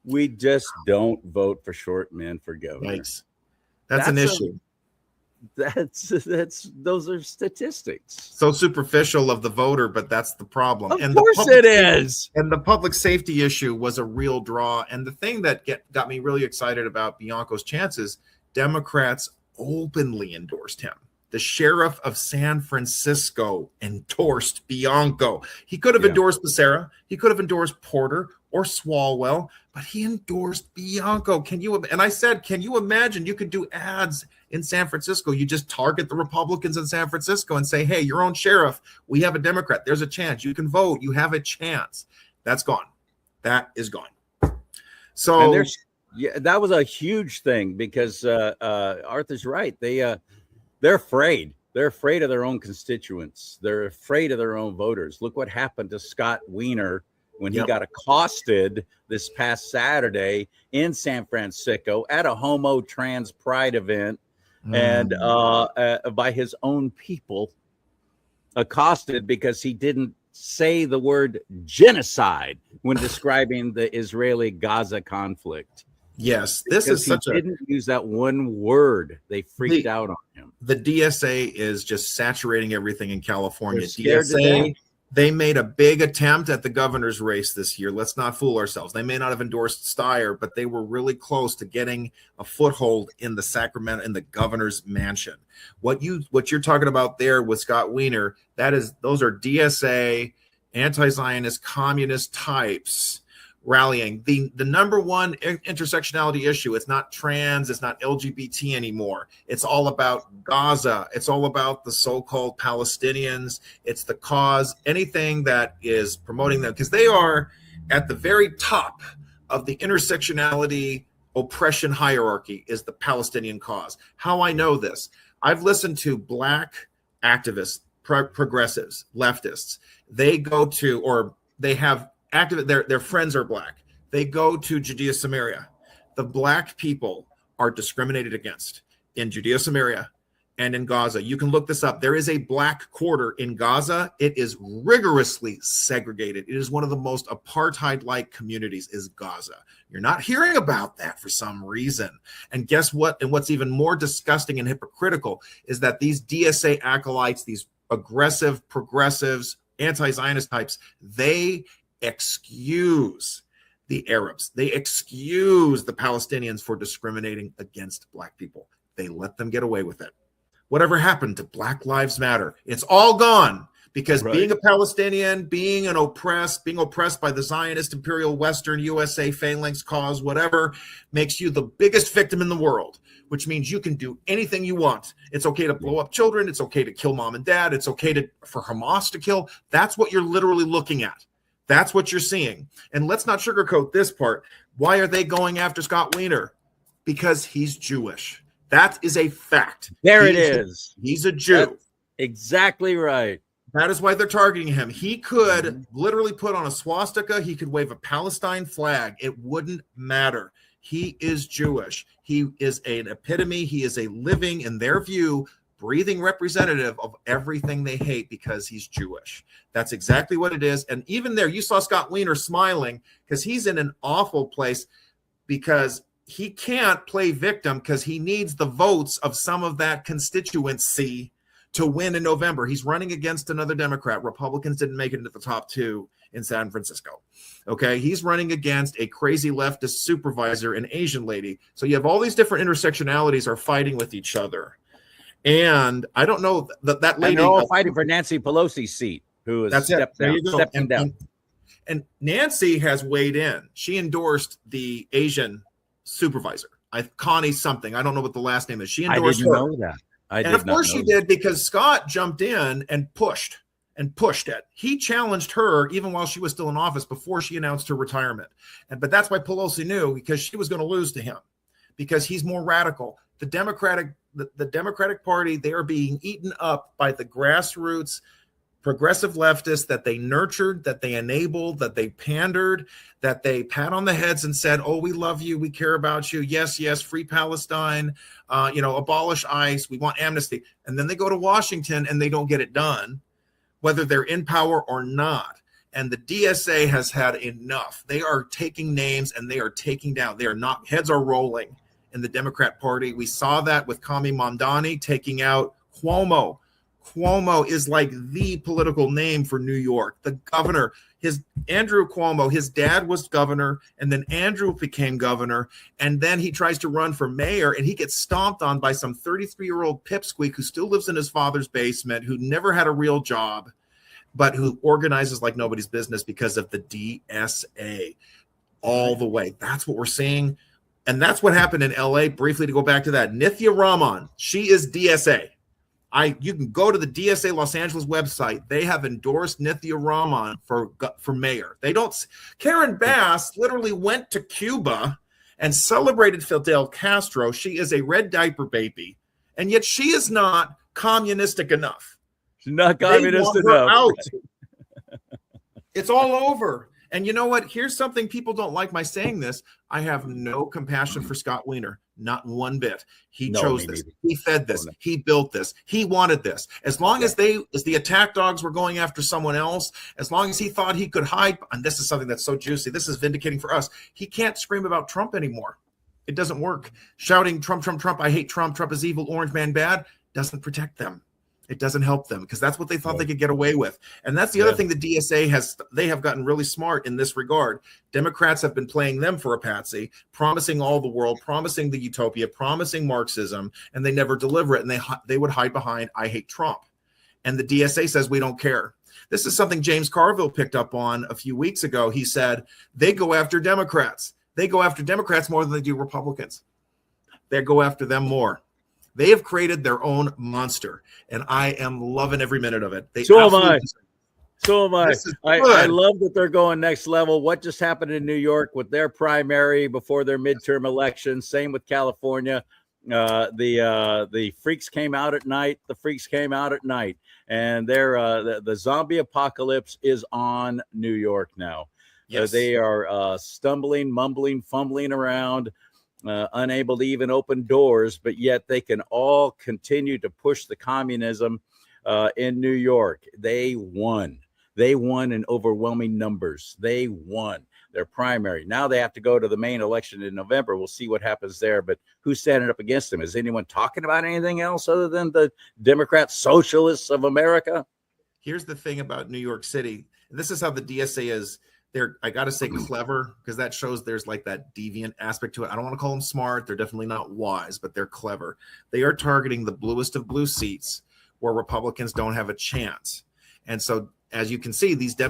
We just don't vote for short men for governor. Yikes. That's an issue. Those are statistics. So superficial of the voter, but that's the problem. Of course it is. And the public safety issue was a real draw. And the thing that got me really excited about Bianco's chances, Democrats openly endorsed him. The sheriff of San Francisco endorsed Bianco. He could have endorsed Becerra. He could have endorsed Porter or Swalwell, but he endorsed Bianco. And I said, can you imagine you could do ads in San Francisco? You just target the Republicans in San Francisco and say, hey, your own sheriff, we have a Democrat. There's a chance. You can vote. You have a chance. That's gone. That is gone. So that was a huge thing because Arthur's right. They're afraid. They're afraid of their own constituents. They're afraid of their own voters. Look what happened to Scott Wiener when he got accosted this past Saturday in San Francisco at a homo trans pride event and by his own people, accosted because he didn't say the word genocide when describing the Israeli-Gaza conflict. Yes, this is such he didn't use that one word. They freaked out on him. The DSA is just saturating everything in California. DSA, they made a big attempt at the governor's race this year. Let's not fool ourselves. They may not have endorsed Steyer, but they were really close to getting a foothold in the governor's mansion. What you're talking about there with Scott Wiener, those are DSA, anti-Zionist, communist types rallying. The number one intersectionality issue, it's not trans, it's not LGBT anymore. It's all about Gaza. It's all about the so-called Palestinians. It's the cause, anything that is promoting them, because they are at the very top of the intersectionality oppression hierarchy is the Palestinian cause. How I know this, I've listened to Black activists, progressives, leftists. They go to, or they have their friends are Black. They go to Judea Samaria. The Black people are discriminated against in Judea Samaria and in Gaza. You can look this up. There is a Black quarter in Gaza. It is rigorously segregated. It is one of the most apartheid-like communities is Gaza. You're not hearing about that for some reason. And guess what? And what's even more disgusting and hypocritical is that these DSA acolytes, these aggressive progressives, anti-Zionist types, they excuse the Arabs. They excuse the Palestinians for discriminating against Black people. They let them get away with it. Whatever happened to Black Lives Matter? It's all gone because Right. being a Palestinian, being oppressed by the Zionist imperial Western USA phalanx cause, whatever, makes you the biggest victim in the world, which means you can do anything you want. It's okay to blow up children. It's okay to kill mom and dad. It's okay for Hamas to kill. That's what you're literally looking at. That's what you're seeing. And let's not sugarcoat this part. Why are they going after Scott Wiener? Because he's Jewish. That is a fact. There it is. He's a Jew. That's exactly right. That is why they're targeting him. He could literally put on a swastika. He could wave a Palestine flag. It wouldn't matter. He is Jewish. He is an epitome. He is a living, in their view, breathing representative of everything they hate because he's Jewish. That's exactly what it is. And even there, you saw Scott Wiener smiling because he's in an awful place because he can't play victim because he needs the votes of some of that constituency to win in November. He's running against another Democrat. Republicans didn't make it into the top 2 in San Francisco. Okay. He's running against a crazy leftist supervisor, an Asian lady. So you have all these different intersectionalities are fighting with each other. And I don't know that lady. And they're all fighting for Nancy Pelosi's seat, who has stepping down. And Nancy has weighed in. She endorsed the Asian supervisor, Connie something. I don't know what the last name is. She endorsed I didn't her. know that. And of course she did, because Scott jumped in and pushed it. He challenged her even while she was still in office before she announced her retirement. But that's why Pelosi knew, because she was going to lose to him because he's more radical. The Democratic Party, they are being eaten up by the grassroots progressive leftists that they nurtured, that they enabled, that they pandered, that they pat on the heads and said, oh, we love you, we care about you, yes, free Palestine, abolish ICE, we want amnesty. And then they go to Washington and they don't get it done, whether they're in power or not. And the DSA has had enough. They are taking names and they are taking down. They are not, heads are rolling in the Democrat Party. We saw that with Kami Mamdani taking out Cuomo. Cuomo is like the political name for New York. The governor, Andrew Cuomo, his dad was governor, and then Andrew became governor, and then he tries to run for mayor, and he gets stomped on by some 33-year-old pipsqueak who still lives in his father's basement, who never had a real job, but who organizes like nobody's business because of the DSA all the way. That's what we're seeing. And that's what happened in LA. Briefly, to go back to that, Nithya Raman, she is DSA. You can go to the DSA Los Angeles website. They have endorsed Nithya Raman for mayor. They don't. Karen Bass literally went to Cuba and celebrated Fidel Castro. She is a red diaper baby, and yet she is not communistic enough. She's not communist enough. Out. It's all over. And you know what? Here's something people don't like my saying this. I have no compassion for Scott Wiener. Not one bit. He chose this. He fed this. He built this. He wanted this. As long as the attack dogs were going after someone else, as long as he thought he could hide, and this is something that's so juicy. This is vindicating for us. He can't scream about Trump anymore. It doesn't work. Shouting Trump, Trump, Trump, I hate Trump, Trump is evil, orange man bad, doesn't protect them. It doesn't help them because that's what they thought they could get away with. And that's the other thing the DSA they have gotten really smart in this regard. Democrats have been playing them for a patsy, promising all the world, promising the utopia, promising Marxism, and they never deliver it. And they would hide behind, I hate Trump. And the DSA says, we don't care. This is something James Carville picked up on a few weeks ago. He said, they go after Democrats. They go after Democrats more than they do Republicans. They go after them more. They have created their own monster, and I am loving every minute of it. So am I. I love that they're going next level. What just happened in New York with their primary before their midterm election? Same with California. The freaks came out at night. And the zombie apocalypse is on New York now. Yes. They are stumbling, mumbling, fumbling around. Unable to even open doors, but yet they can all continue to push the communism in New York. They won in overwhelming numbers. They won their primary. Now they have to go to the main election in November. We'll see what happens there, but who's standing up against them? Is anyone talking about anything else other than the Democrat Socialists of America? Here's the thing about New York City. This is how the DSA is. I got to say clever, because that shows there's like that deviant aspect to it. I don't want to call them smart. They're definitely not wise, but they're clever. They are targeting the bluest of blue seats where Republicans don't have a chance. And so, as you can see, these the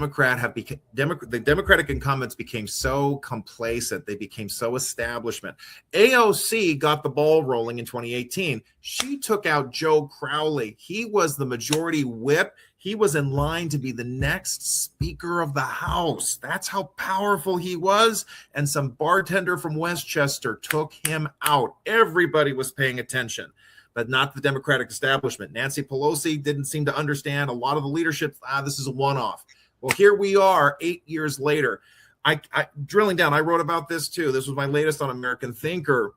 Democratic incumbents became so complacent. They became so establishment. AOC got the ball rolling in 2018. She took out Joe Crowley. He was the majority whip. He was in line to be the next Speaker of the House. That's how powerful he was. And some bartender from Westchester took him out. Everybody was paying attention, but not the Democratic establishment. Nancy Pelosi didn't seem to understand. A lot of the leadership, this is a one-off. Well, here we are 8 years later. I drilling down, I wrote about this too. This was my latest on American Thinker.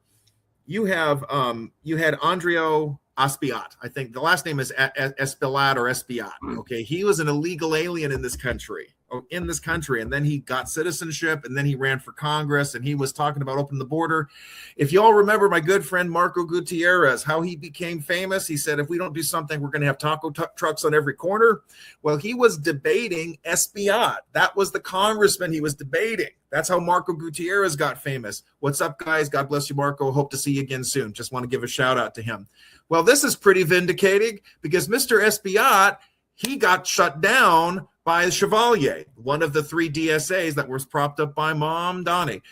You had Andreo Aspiat. I think the last name is Espilat or Espiat. Okay, he was an illegal alien in this country, and then he got citizenship, and then he ran for Congress, and he was talking about opening the border. If you all remember my good friend Marco Gutierrez, how he became famous, he said, if we don't do something, we're going to have taco trucks on every corner. Well, he was debating Espiat. That was the congressman he was debating. That's how Marco Gutierrez got famous. What's up, guys? God bless you, Marco. Hope to see you again soon. Just want to give a shout out to him. Well, this is pretty vindicating because Mr. Espiat, he got shut down by Chevalier, one of the 3 DSAs that was propped up by Mom Donnie.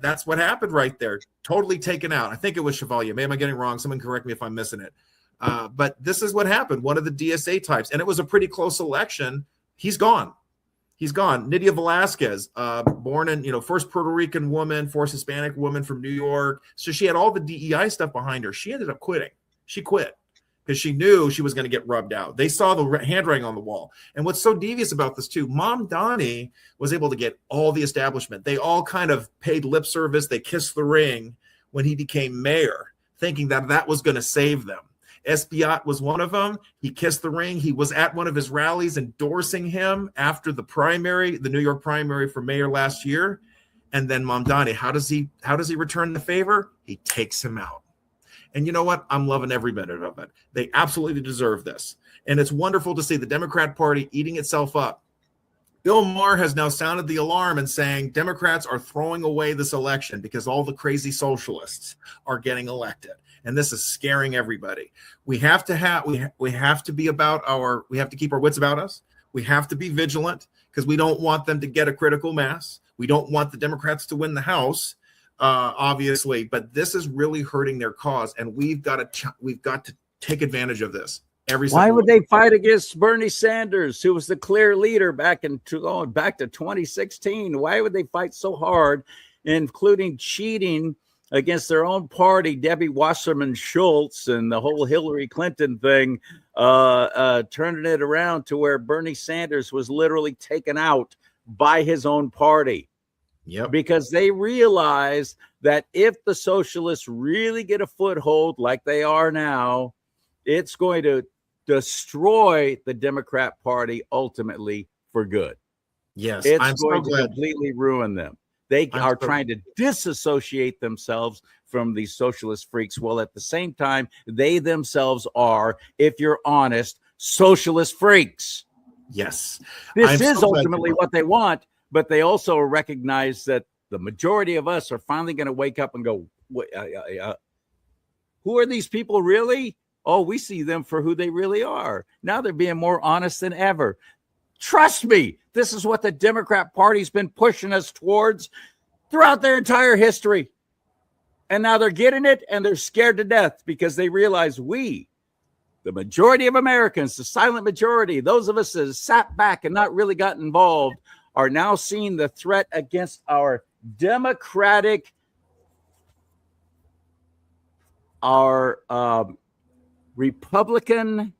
That's what happened right there. Totally taken out. I think it was Chevalier. Maybe I'm getting it wrong. Someone correct me if I'm missing it. But this is what happened. One of the DSA types, and it was a pretty close election. He's gone. He's gone. Nydia Velasquez, born in, first Puerto Rican woman, first Hispanic woman from New York. So she had all the DEI stuff behind her. She ended up quitting. She quit because she knew she was going to get rubbed out. They saw the handwriting on the wall. And what's so devious about this too, Mom Donnie was able to get all the establishment. They all kind of paid lip service. They kissed the ring when he became mayor, thinking that that was going to save them. Espiat was one of them. He kissed the ring. He was at one of his rallies endorsing him after the primary, the New York primary for mayor last year. And then Mom Donnie, how does he return the favor? He takes him out. And you know what? I'm loving every minute of it. They absolutely deserve this. And it's wonderful to see the Democrat Party eating itself up. Bill Maher has now sounded the alarm and saying Democrats are throwing away this election because all the crazy socialists are getting elected. And this is scaring everybody. We have to be about we have to keep our wits about us. We have to be vigilant because we don't want them to get a critical mass. We don't want the Democrats to win the House. Obviously, but this is really hurting their cause, and we've got to take advantage of this. Why would they fight against Bernie Sanders, who was the clear leader back to 2016? Why would they fight so hard, including cheating against their own party, Debbie Wasserman Schultz, and the whole Hillary Clinton thing, turning it around to where Bernie Sanders was literally taken out by his own party? Yep. Because they realize that if the socialists really get a foothold like they are now, it's going to destroy the Democrat Party ultimately for good. Yes, it's going to completely ruin them. They are trying to disassociate themselves from these socialist freaks. Well, at the same time, they themselves are, if you're honest, socialist freaks. Yes. This is ultimately what they want. But they also recognize that the majority of us are finally going to wake up and go, who are these people really? Oh, we see them for who they really are. Now they're being more honest than ever. Trust me, this is what the Democrat Party's been pushing us towards throughout their entire history. And now they're getting it, and they're scared to death because they realize the majority of Americans, the silent majority, those of us that have sat back and not really got involved, are now seeing the threat against our democratic, our Republican,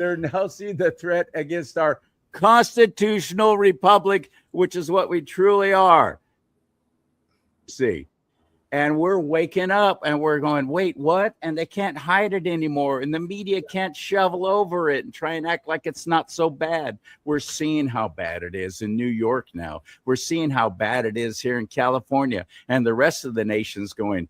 they're now seeing the threat against our constitutional republic, which is what we truly are. See. And we're waking up and we're going, wait, what? And they can't hide it anymore. And the media can't shovel over it and try and act like it's not so bad. We're seeing how bad it is in New York now. We're seeing how bad it is here in California. And the rest of the nation's going,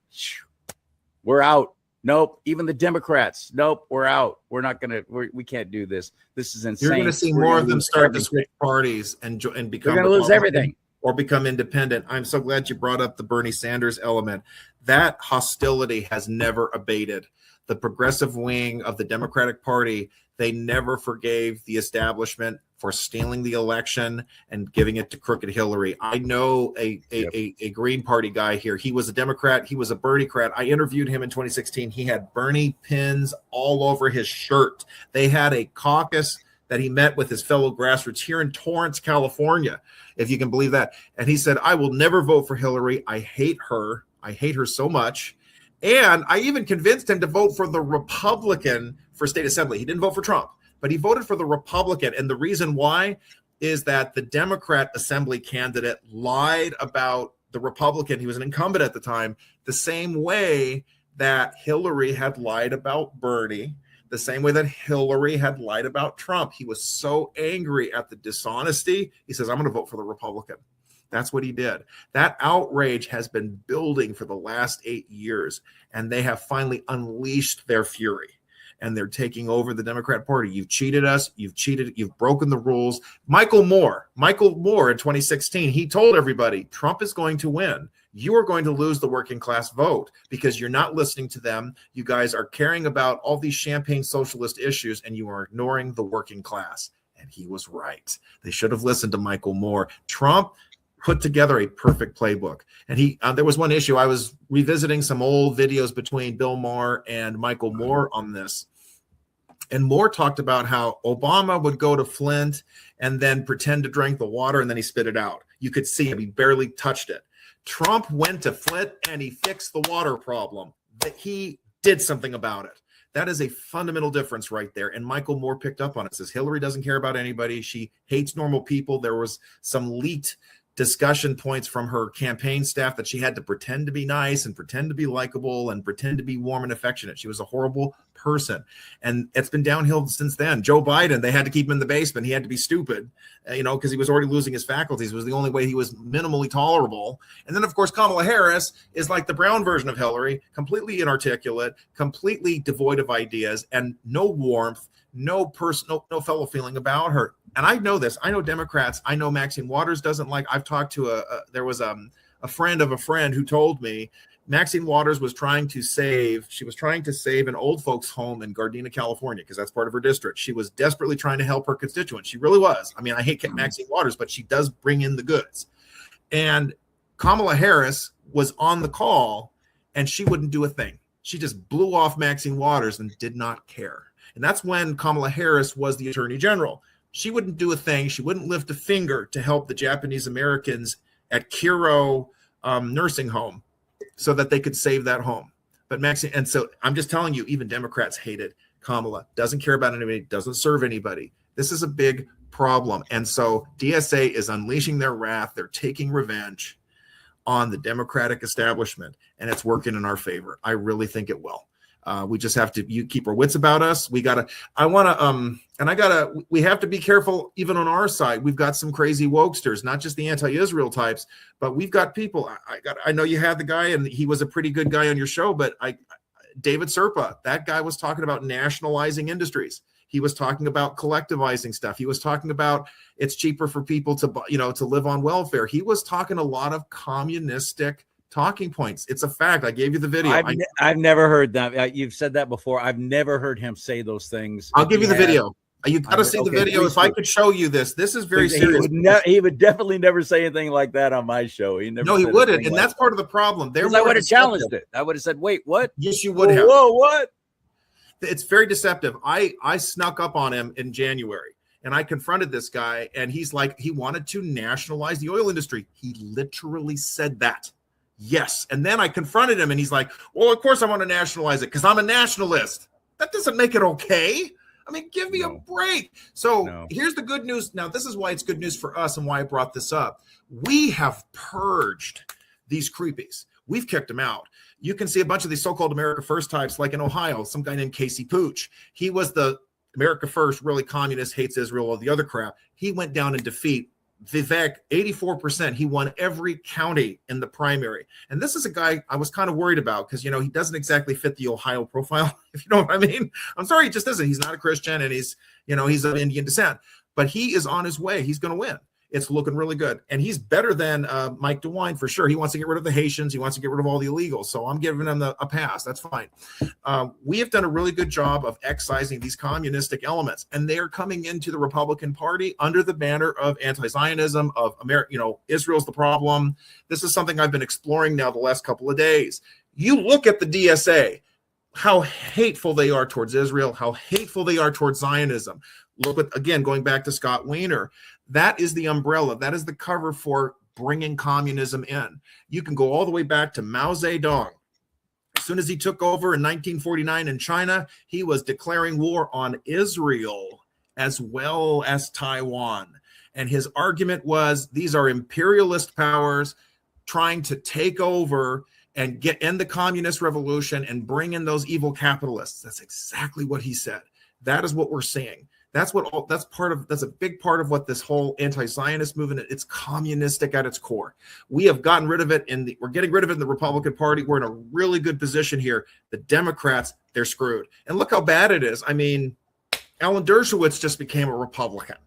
we're out. Nope. Even the Democrats. Nope. We're out. We're not going to, we can't do this. This is insane. You're going to see more of them start to switch parties and become. We're going to lose everything. Or become independent. I'm so glad you brought up the Bernie Sanders element. That hostility has never abated. the progressive wing of the Democratic Party, they never forgave the establishment for stealing the election and giving it to crooked Hillary. I know a Green Party guy here. He was a Democrat. He was a Bernie-crat. I interviewed him in 2016. He had Bernie pins all over his shirt. They had a caucus that he met with his fellow grassroots here in Torrance, California, if you can believe that. And he said, I will never vote for Hillary. I hate her. I hate her so much. And I even convinced him to vote for the Republican for state assembly. He didn't vote for Trump, but he voted for the Republican. And the reason why is that the Democrat assembly candidate lied about the Republican. He was an incumbent at the time, the same way that Hillary had lied about Bernie, the same way that Hillary had lied about Trump. He was so angry at the dishonesty. He says, I'm going to vote for the Republican. That's what he did. That outrage has been building for the last 8 years, and they have finally unleashed their fury, and they're taking over the Democrat Party. You've cheated us. You've broken the rules. Michael Moore in 2016, he told everybody, Trump is going to win. You are going to lose the working class vote because you're not listening to them. You guys are caring about all these champagne socialist issues, and you are ignoring the working class. And he was right. They should have listened to Michael Moore. Trump put together a perfect playbook. And there was one issue. I was revisiting some old videos between Bill Maher and Michael Moore on this. And Moore talked about how Obama would go to Flint and then pretend to drink the water, and then he spit it out. You could see him. He barely touched it. Trump went to Flint and he fixed the water problem. That he did something about it. That is a fundamental difference right there. And Michael Moore picked up on it. Says Hillary doesn't care about anybody. She hates normal people. There was some leaked discussion points from her campaign staff that she had to pretend to be nice and pretend to be likable and pretend to be warm and affectionate. She was a horrible person. And it's been downhill since then. Joe Biden, they had to keep him in the basement. He had to be stupid, because he was already losing his faculties. It was the only way he was minimally tolerable. And then, of course, Kamala Harris is like the brown version of Hillary, completely inarticulate, completely devoid of ideas, and no warmth, no fellow feeling about her. And I know this. I know Democrats. I know Maxine Waters doesn't like. I've talked to there was a friend of a friend who told me Maxine Waters was trying to save an old folks home in Gardena, California, because that's part of her district. She was desperately trying to help her constituents. She really was. I mean, I hate Maxine Waters, but she does bring in the goods. And Kamala Harris was on the call, and she wouldn't do a thing. She just blew off Maxine Waters and did not care. And that's when Kamala Harris was the Attorney General. She wouldn't do a thing. She wouldn't lift a finger to help the Japanese Americans at Kiro nursing home so that they could save that home. But Maxine, and so I'm just telling you, even Democrats hated Kamala. Doesn't care about anybody, doesn't serve anybody. This is a big problem. And so DSA is unleashing their wrath. They're taking revenge on the Democratic establishment, and it's working in our favor. I really think it will. We just have to keep our wits about us. We have to be careful even on our side. We've got some crazy wokesters, not just the anti-Israel types, but we've got people. I know you had the guy and he was a pretty good guy on your show, but David Serpa, that guy was talking about nationalizing industries. He was talking about collectivizing stuff. He was talking about it's cheaper for people to live on welfare. He was talking a lot of communistic talking points. It's a fact. I gave you the video. I've never heard that. You've said that before. I've never heard him say those things. I'll give you the video. You got to see the video. If I could show you this is very serious. He would definitely never say anything like that on my show. He wouldn't. And that's part of the problem. I would have challenged it. I would have said, wait, what? Yes, you would have. Whoa, what? It's very deceptive. I snuck up on him in January and I confronted this guy, and he's like, he wanted to nationalize the oil industry. He literally said that. Yes. And then I confronted him and he's like, well, of course I want to nationalize it because I'm a nationalist. That doesn't make it okay. I mean, give me a break. So here's the good news. Now, this is why it's good news for us and why I brought this up. We have purged these creepies. We've kicked them out. You can see a bunch of these so-called America First types, like in Ohio, some guy named Casey Pooch. He was the America First, really communist, hates Israel, all the other crap. He went down in defeat. Vivek, 84%. He won every county in the primary. And this is a guy I was kind of worried about because, he doesn't exactly fit the Ohio profile, if you know what I mean. I'm sorry, he just isn't. He's not a Christian, and he's of Indian descent. But he is on his way. He's going to win. It's looking really good. And he's better than Mike DeWine for sure. He wants to get rid of the Haitians. He wants to get rid of all the illegals. So I'm giving him a pass. That's fine. We have done a really good job of excising these communistic elements, and they are coming into the Republican Party under the banner of anti-Zionism, of America. Israel's the problem. This is something I've been exploring now the last couple of days. You look at the DSA, how hateful they are towards Israel, how hateful they are towards Zionism. Look at, again, going back to Scott Wiener, that is the umbrella. That is the cover for bringing communism in. You can go all the way back to Mao Zedong. As soon as he took over in 1949 in China, he was declaring war on Israel as well as Taiwan. And his argument was these are imperialist powers trying to take over and end the communist revolution and bring in those evil capitalists. That's exactly what he said. That is what we're seeing. That's a big part of what this whole anti-Zionist movement, it's communistic at its core. We have gotten rid of it we're getting rid of it in the Republican Party. We're in a really good position here. The Democrats, they're screwed. And look how bad it is. I mean, Alan Dershowitz just became a Republican.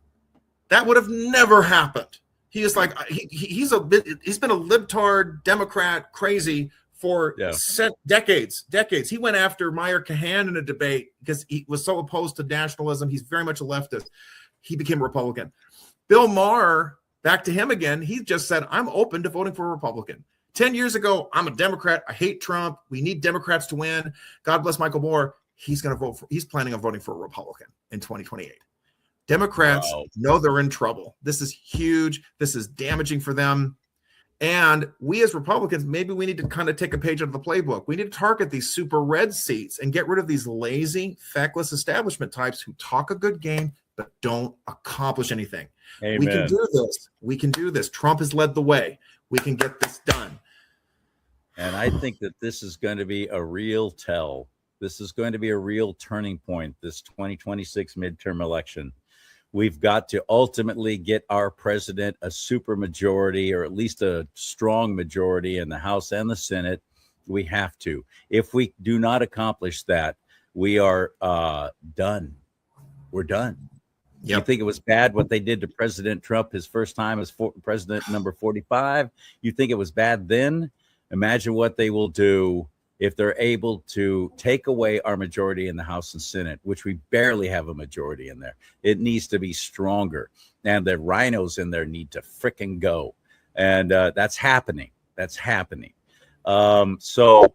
That would have never happened. He is like, he's been a libtard Democrat crazy for decades. He went after Meyer Kahan in a debate because he was so opposed to nationalism. He's very much a leftist. He became a Republican. Bill Maher, back to him again. He just said, I'm open to voting for a Republican. 10 years ago, I'm a Democrat. I hate Trump. We need Democrats to win. God bless Michael Moore. He's planning on voting for a Republican in 2028. Democrats know they're in trouble. This is huge. This is damaging for them. And we as Republicans, maybe we need to kind of take a page out of the playbook. We need to target these super red seats and get rid of these lazy, feckless establishment types who talk a good game but don't accomplish anything. Amen. We can do this. We can do this. Trump has led the way. We can get this done. And I think that this is going to be a real tell. This is going to be a real turning point, this 2026 midterm election. We've got to ultimately get our president a super majority, or at least a strong majority in the House and the Senate. We have to. If we do not accomplish that, we are done. We're done. Yep. You think it was bad what they did to President Trump his first time as president number 45? You think it was bad then? Imagine what they will do if they're able to take away our majority in the House and Senate, which we barely have a majority in there. It needs to be stronger. And the rhinos in there need to frickin' go. And that's happening. That's happening. So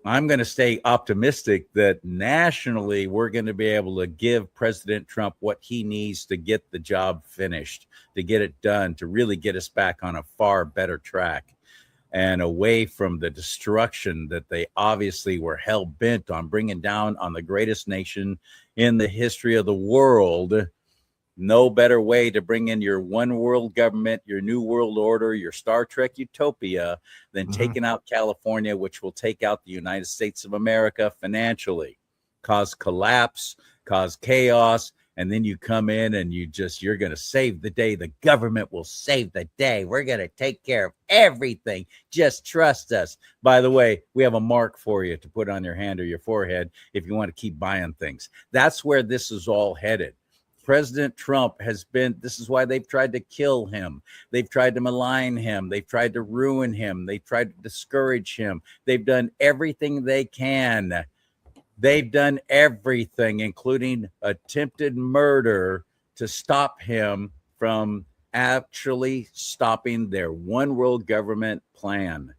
I'm going to stay optimistic that nationally we're going to be able to give President Trump what he needs to get the job finished, to get it done, to really get us back on a far better track and away from the destruction that they obviously were hell-bent on bringing down on the greatest nation in the history of the world. No better way to bring in your one world government, your new world order, your Star Trek utopia than taking out California, which will take out the United States of America financially, cause collapse, cause chaos. And then you come in and you're going to save the day. The government will save the day. We're going to take care of everything. Just trust us. By the way, we have a mark for you to put on your hand or your forehead if you want to keep buying things. That's where this is all headed. President Trump this is why they've tried to kill him. They've tried to malign him. They've tried to ruin him. They've tried to discourage him. They've done everything they can. They've done everything, including attempted murder, to stop him from actually stopping their one world government plan.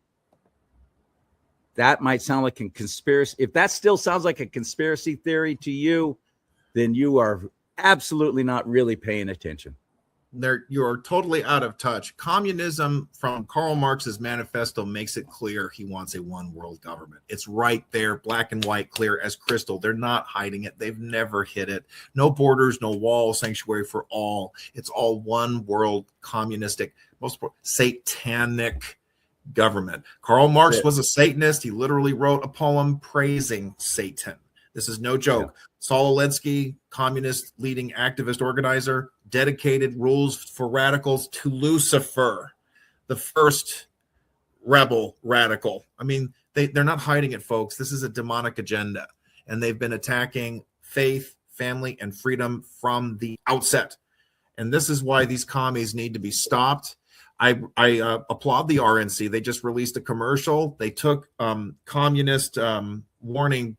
That might sound like a conspiracy. If that still sounds like a conspiracy theory to you, then you are absolutely not really paying attention. You're totally out of touch. Communism, from Karl Marx's manifesto, makes it clear he wants a one world government. It's right there, black and white, clear as crystal. They're not hiding it. They've never hid it. No borders, no wall, sanctuary for all. It's all one world, communistic, satanic government. Karl Marx was a Satanist. He literally wrote a poem praising Satan. This is no joke. Yeah. Saul Alinsky, communist leading activist organizer, dedicated rules for radicals to Lucifer, the first rebel radical. I mean, they're not hiding it, folks. This is a demonic agenda, and they've been attacking faith, family, and freedom from the outset. And this is why these commies need to be stopped. I applaud the RNC. They just released a commercial. They took communist warning,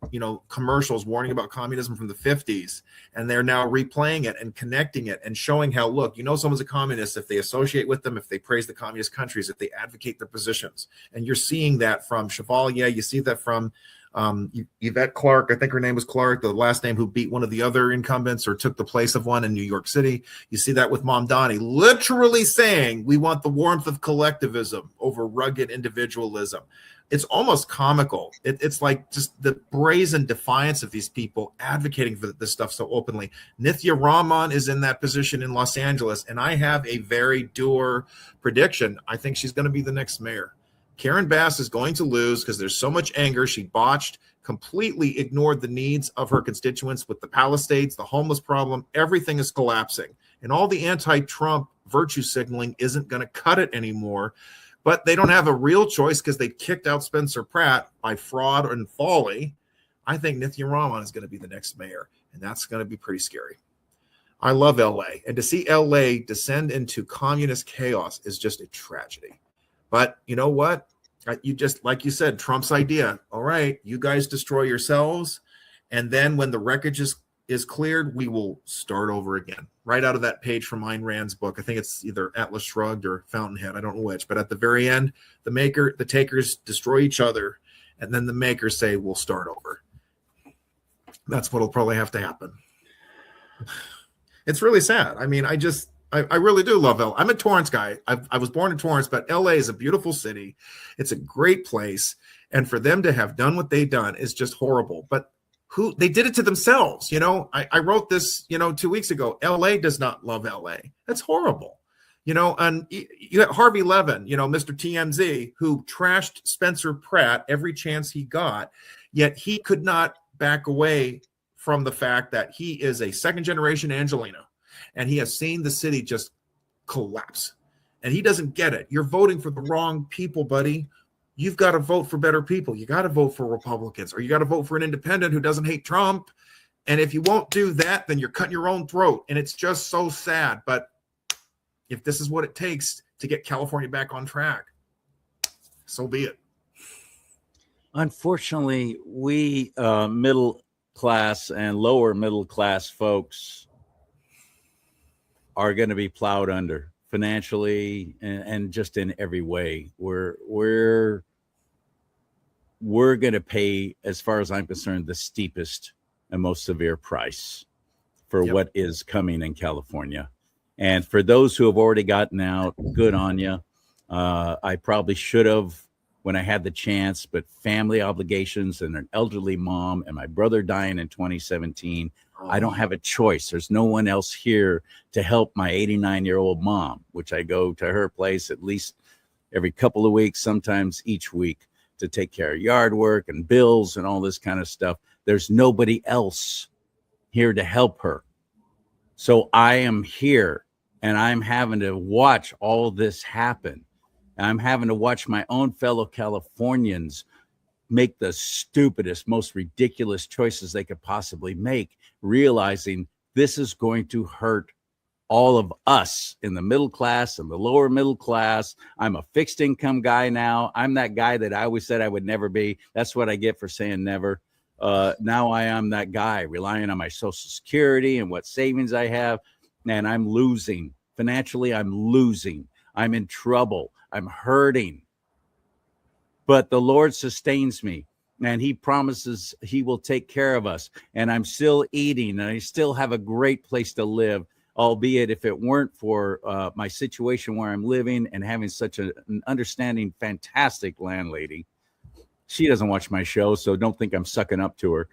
commercials warning about communism from the 50s, and they're now replaying it and connecting it and showing how, look, someone's a communist if they associate with them, if they praise the communist countries, if they advocate their positions. And you're seeing that from Chevalier. You see that from Yvette Clark, I think her name was Clark, the last name who beat one of the other incumbents or took the place of one in New York City. You see that with Mamdani, literally saying we want the warmth of collectivism over rugged individualism. It's almost comical. It's like just the brazen defiance of these people advocating for this stuff so openly. Nithya Raman is in that position in Los Angeles, and I have a very dour prediction. I think she's going to be the next mayor. Karen Bass is going to lose because there's so much anger. She botched, completely ignored the needs of her constituents with the Palisades, the homeless problem. Everything is collapsing. And all the anti-Trump virtue signaling isn't going to cut it anymore. But they don't have a real choice because they kicked out Spencer Pratt by fraud and folly. I think Nithya Raman is going to be the next mayor, and that's going to be pretty scary. I love LA, and to see LA descend into communist chaos is just a tragedy. But you know what? You just, like you said, Trump's idea. All right, you guys destroy yourselves, and then when the wreckage is cleared, we will start over again. Right out of that page from Ayn Rand's book. I think it's either Atlas Shrugged or Fountainhead. I don't know which. But at the very end, the takers destroy each other, and then the makers say, we'll start over. That's what'll probably have to happen. It's really sad. I mean, I really do love LA. I'm a Torrance guy. I was born in Torrance, but LA is a beautiful city. It's a great place. And for them to have done what they've done is just horrible. But they did it to themselves. I wrote this, 2 weeks ago. LA does not love LA. That's horrible. And you have Harvey Levin, Mr. TMZ, who trashed Spencer Pratt every chance he got, yet he could not back away from the fact that he is a second generation Angelino. And he has seen the city just collapse. And he doesn't get it. You're voting for the wrong people, buddy. You've got to vote for better people. You got to vote for Republicans, or you got to vote for an independent who doesn't hate Trump. And if you won't do that, then you're cutting your own throat. And it's just so sad. But if this is what it takes to get California back on track, so be it. Unfortunately, we middle class and lower middle class folks are going to be plowed under financially and just in every way. We're going to pay, as far as I'm concerned, the steepest and most severe price for what is coming in California. And for those who have already gotten out, good on you. I probably should have when I had the chance, but family obligations and an elderly mom and my brother dying in 2017, I don't have a choice. There's no one else here to help my 89-year-old mom, which I go to her place at least every couple of weeks, sometimes each week, to take care of yard work and bills and all this kind of stuff. There's nobody else here to help her. So I am here, and I'm having to watch all this happen. I'm having to watch my own fellow Californians make the stupidest, most ridiculous choices they could possibly make, realizing this is going to hurt all of us in the middle class and the lower middle class. I'm a fixed income guy now. I'm that guy that I always said I would never be. That's what I get for saying never. Now I am that guy relying on my Social Security and what savings I have. And I'm losing. Financially, I'm losing. I'm in trouble. I'm hurting. But the Lord sustains me, and he promises he will take care of us. And I'm still eating, and I still have a great place to live, albeit if it weren't for my situation where I'm living and having such an understanding, fantastic landlady. She doesn't watch my show, so don't think I'm sucking up to her.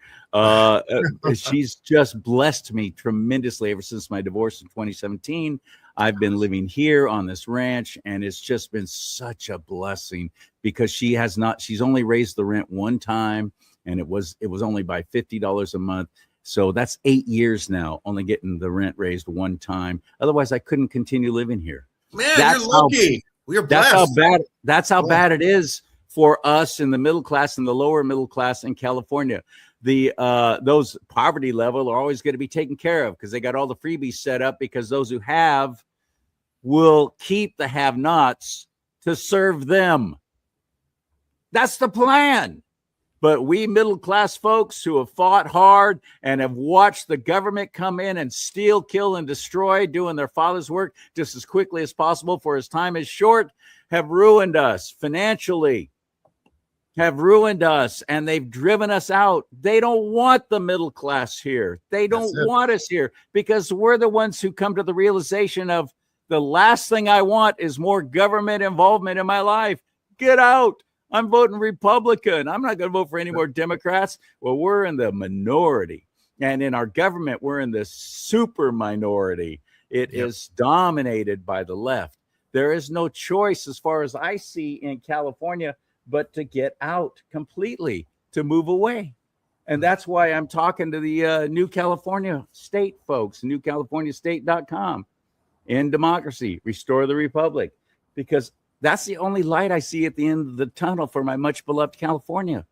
She's just blessed me tremendously ever since my divorce in 2017. I've been living here on this ranch, and it's just been such a blessing because she's only raised the rent one time, and it was only by $50 a month. So that's 8 years now, only getting the rent raised one time. Otherwise, I couldn't continue living here. Man, you're lucky. We're blessed. That's how bad it is for us in the middle class and the lower middle class in California. the those poverty level are always going to be taken care of because they got all the freebies set up, because those who have will keep the have-nots to serve them. That's the plan. But we middle-class folks who have fought hard and have watched the government come in and steal, kill, and destroy, doing their father's work just as quickly as possible, for his time is short, have ruined us financially, have ruined us, and they've driven us out. They don't want the middle class here. They don't want us here, because we're the ones who come to the realization of, the last thing I want is more government involvement in my life. Get out. I'm voting Republican. I'm not going to vote for any more Democrats. Well, we're in the minority. And in our government, we're in the super minority. It is dominated by the left. There is no choice, as far as I see in California, but to get out completely, to move away. And that's why I'm talking to the New California State folks, newcaliforniastate.com. End democracy, restore the republic, because that's the only light I see at the end of the tunnel for my much beloved California.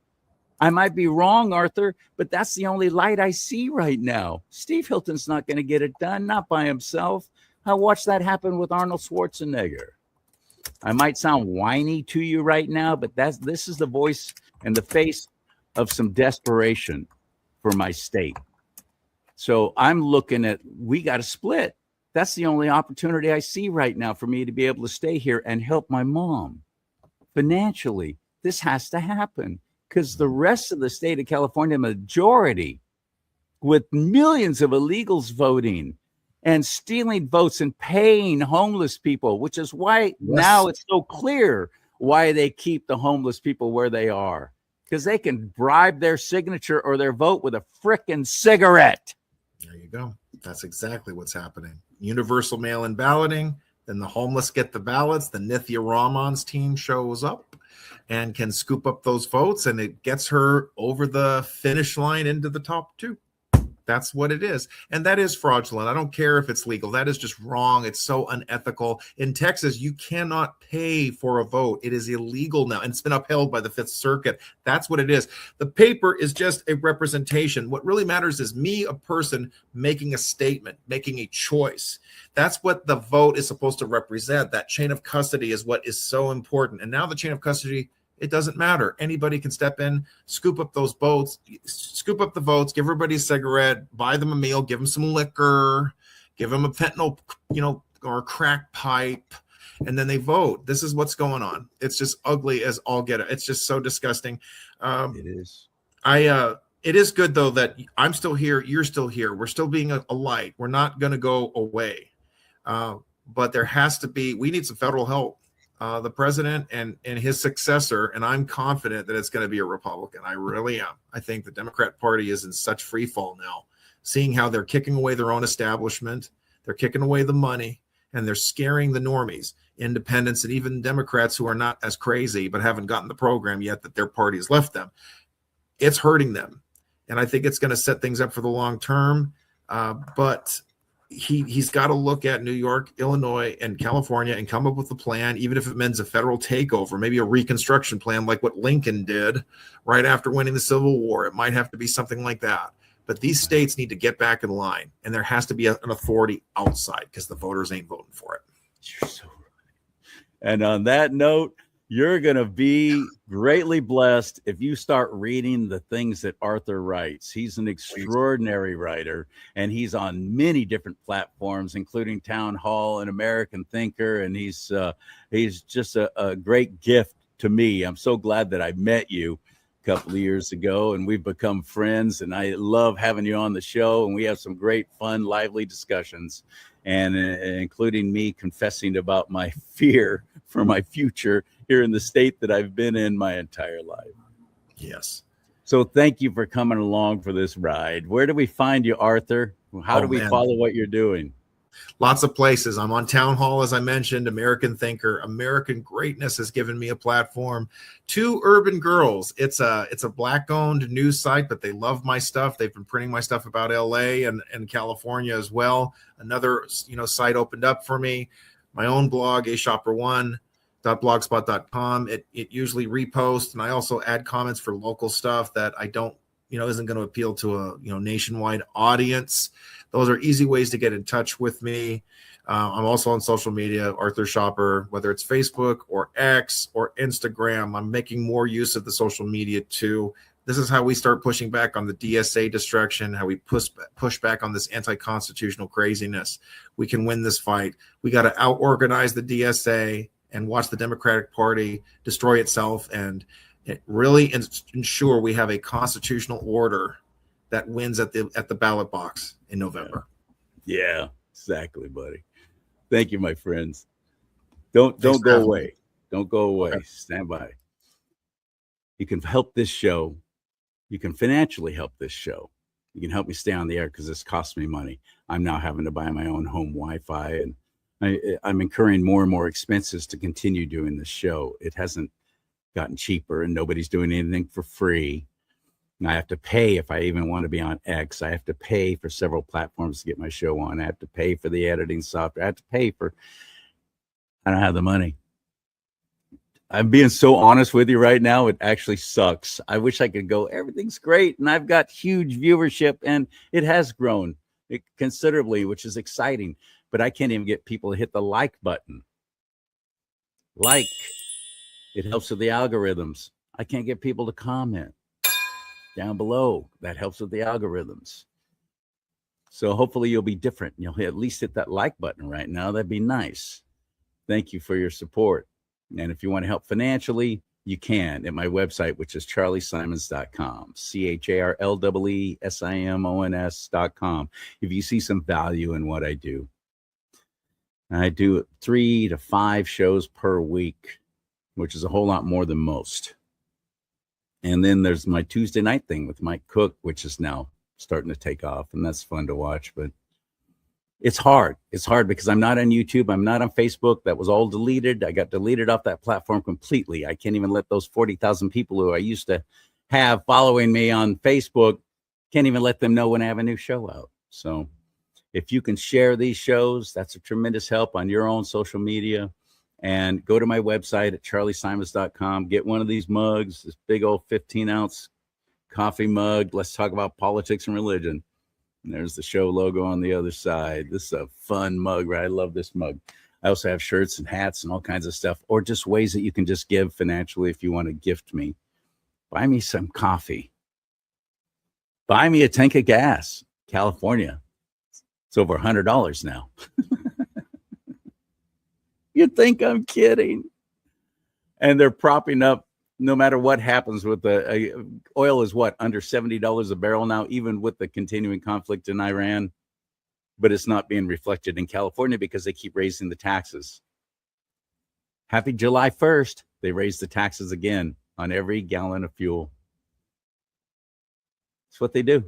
I might be wrong, Arthur, but that's the only light I see right now. Steve Hilton's not going to get it done, not by himself. I watched that happen with Arnold Schwarzenegger. I might sound whiny to you right now, but this is the voice and the face of some desperation for my state. So I'm looking at, we got to split. That's the only opportunity I see right now for me to be able to stay here and help my mom financially. This has to happen, because the rest of the state of California, majority, with millions of illegals voting and stealing votes and paying homeless people, which is why now it's so clear why they keep the homeless people where they are, because they can bribe their signature or their vote with a frickin' cigarette. There you go. That's exactly what's happening. Universal mail-in balloting. Then the homeless get the ballots. The Nithya Raman's team shows up and can scoop up those votes, and it gets her over the finish line into the top two. That's what it is. And that is fraudulent. I don't care if it's legal. That is just wrong. It's so unethical. In Texas, you cannot pay for a vote. It is illegal now, and it's been upheld by the Fifth Circuit. That's what it is. The paper is just a representation. What really matters is me, a person, making a statement, making a choice. That's what the vote is supposed to represent. That chain of custody is what is so important. And now the chain of custody, it doesn't matter. Anybody can step in, scoop up those votes, scoop up the votes, give everybody a cigarette, buy them a meal, give them some liquor, give them a fentanyl, or a crack pipe, and then they vote. This is what's going on. It's just ugly as all get it. It's just so disgusting. It is. It is good, though, that I'm still here. You're still here. We're still being a light. We're not going to go away. But there has to be, we need some federal help. The president and his successor, and I'm confident that it's going to be a Republican. I really am. I think the Democrat Party is in such free fall now, seeing how they're kicking away their own establishment, they're kicking away the money, and they're scaring the normies, independents, and even Democrats who are not as crazy but haven't gotten the program yet that their party has left them. It's hurting them, and I think it's going to set things up for the long term. But he's got to look at New York, Illinois, and California and come up with a plan, even if it means a federal takeover, maybe a reconstruction plan like what Lincoln did right after winning the Civil War. It might have to be something like that. But these states need to get back in line, and there has to be an authority outside, because the voters ain't voting for it. You're so right. And on that note, you're going to be greatly blessed if you start reading the things that Arthur writes. He's an extraordinary writer, and he's on many different platforms, including Town Hall and American Thinker. And he's just a great gift to me. I'm so glad that I met you a couple of years ago, and we've become friends. And I love having you on the show, and we have some great, fun, lively discussions, and including me confessing about my fear for my future here in the state that I've been in my entire life. Yes. So thank you for coming along for this ride. Where do we find you, Arthur? How do we follow what you're doing? Lots of places. I'm on Town Hall, as I mentioned, American Thinker. American Greatness has given me a platform. 2 Urban Girls. It's a Black-owned news site, but they love my stuff. They've been printing my stuff about LA and California as well. Another site opened up for me. My own blog, ashopper1.blogspot.com. It usually reposts, and I also add comments for local stuff that I don't isn't going to appeal to a nationwide audience. Those are easy ways to get in touch with me. I'm also on social media, Arthur Shopper, whether it's Facebook or X or Instagram. I'm making more use of the social media too. This is how we start pushing back on the DSA destruction, how we push back on this anti-constitutional craziness. We can win this fight. We got to out-organize the DSA and watch the Democratic Party destroy itself and really ensure we have a constitutional order that wins at the ballot box in November. Yeah, exactly, buddy. Thank you, my friends. Don't go away. Don't go away. Okay. Stand by. You can help this show. You can financially help this show. You can help me stay on the air because this costs me money. I'm now having to buy my own home Wi-Fi, and I'm incurring more and more expenses to continue doing this show. It hasn't gotten cheaper, and nobody's doing anything for free. And I have to pay if I even want to be on X. I have to pay for several platforms to get my show on. I have to pay for the editing software. I have to pay for. I don't have the money. I'm being so honest with you right now. It actually sucks. I wish I could go, everything's great. And I've got huge viewership, and it has grown considerably, which is exciting. But I can't even get people to hit the like button. Like. It helps with the algorithms. I can't get people to comment down below. That helps with the algorithms. So hopefully you'll be different. You'll at least hit that like button right now. That'd be nice. Thank you for your support. And if you want to help financially, you can at my website, which is CharLeeSimons.com, CharLeeSimons.com. If you see some value in what I do, I do 3 to 5 shows per week, which is a whole lot more than most. And then there's my Tuesday night thing with Mike Cook, which is now starting to take off, and that's fun to watch. But it's hard. It's hard because I'm not on YouTube. I'm not on Facebook. That was all deleted. I got deleted off that platform completely. I can't even let those 40,000 people who I used to have following me on Facebook, can't even let them know when I have a new show out. So if you can share these shows, that's a tremendous help on your own social media. And go to my website at CharLeeSimons.com. Get one of these mugs, this big old 15-ounce coffee mug. Let's talk about politics and religion. And there's the show logo on the other side. This is a fun mug, right? I love this mug. I also have shirts and hats and all kinds of stuff, or just ways that you can just give financially if you want to gift me. Buy me some coffee. Buy me a tank of gas. California. It's over $100 now. You think I'm kidding? And they're propping up no matter what happens with the oil is what, under $70 a barrel now, even with the continuing conflict in Iran. But it's not being reflected in California because they keep raising the taxes. Happy July 1st, they raised the taxes again on every gallon of fuel. It's what they do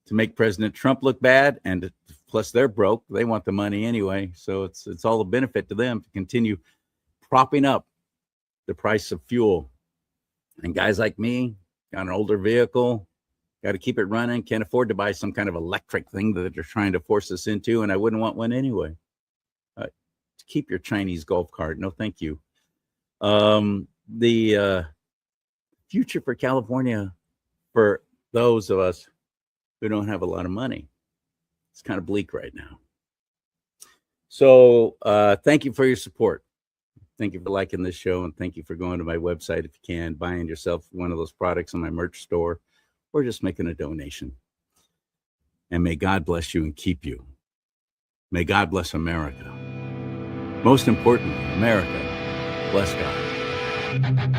to make President Trump look bad, and plus they're broke. They want the money anyway, so it's all a benefit to them to continue propping up the price of fuel. And guys like me, got an older vehicle, got to keep it running, can't afford to buy some kind of electric thing that they're trying to force us into, and I wouldn't want one anyway. Keep your Chinese golf cart. No, thank you. The future for California, for those of us who don't have a lot of money, it's kind of bleak right now. So thank you for your support. Thank you for liking this show, and thank you for going to my website if you can, buying yourself one of those products in my merch store, or just making a donation. And may God bless you and keep you. May God bless America. Most importantly, America, bless God.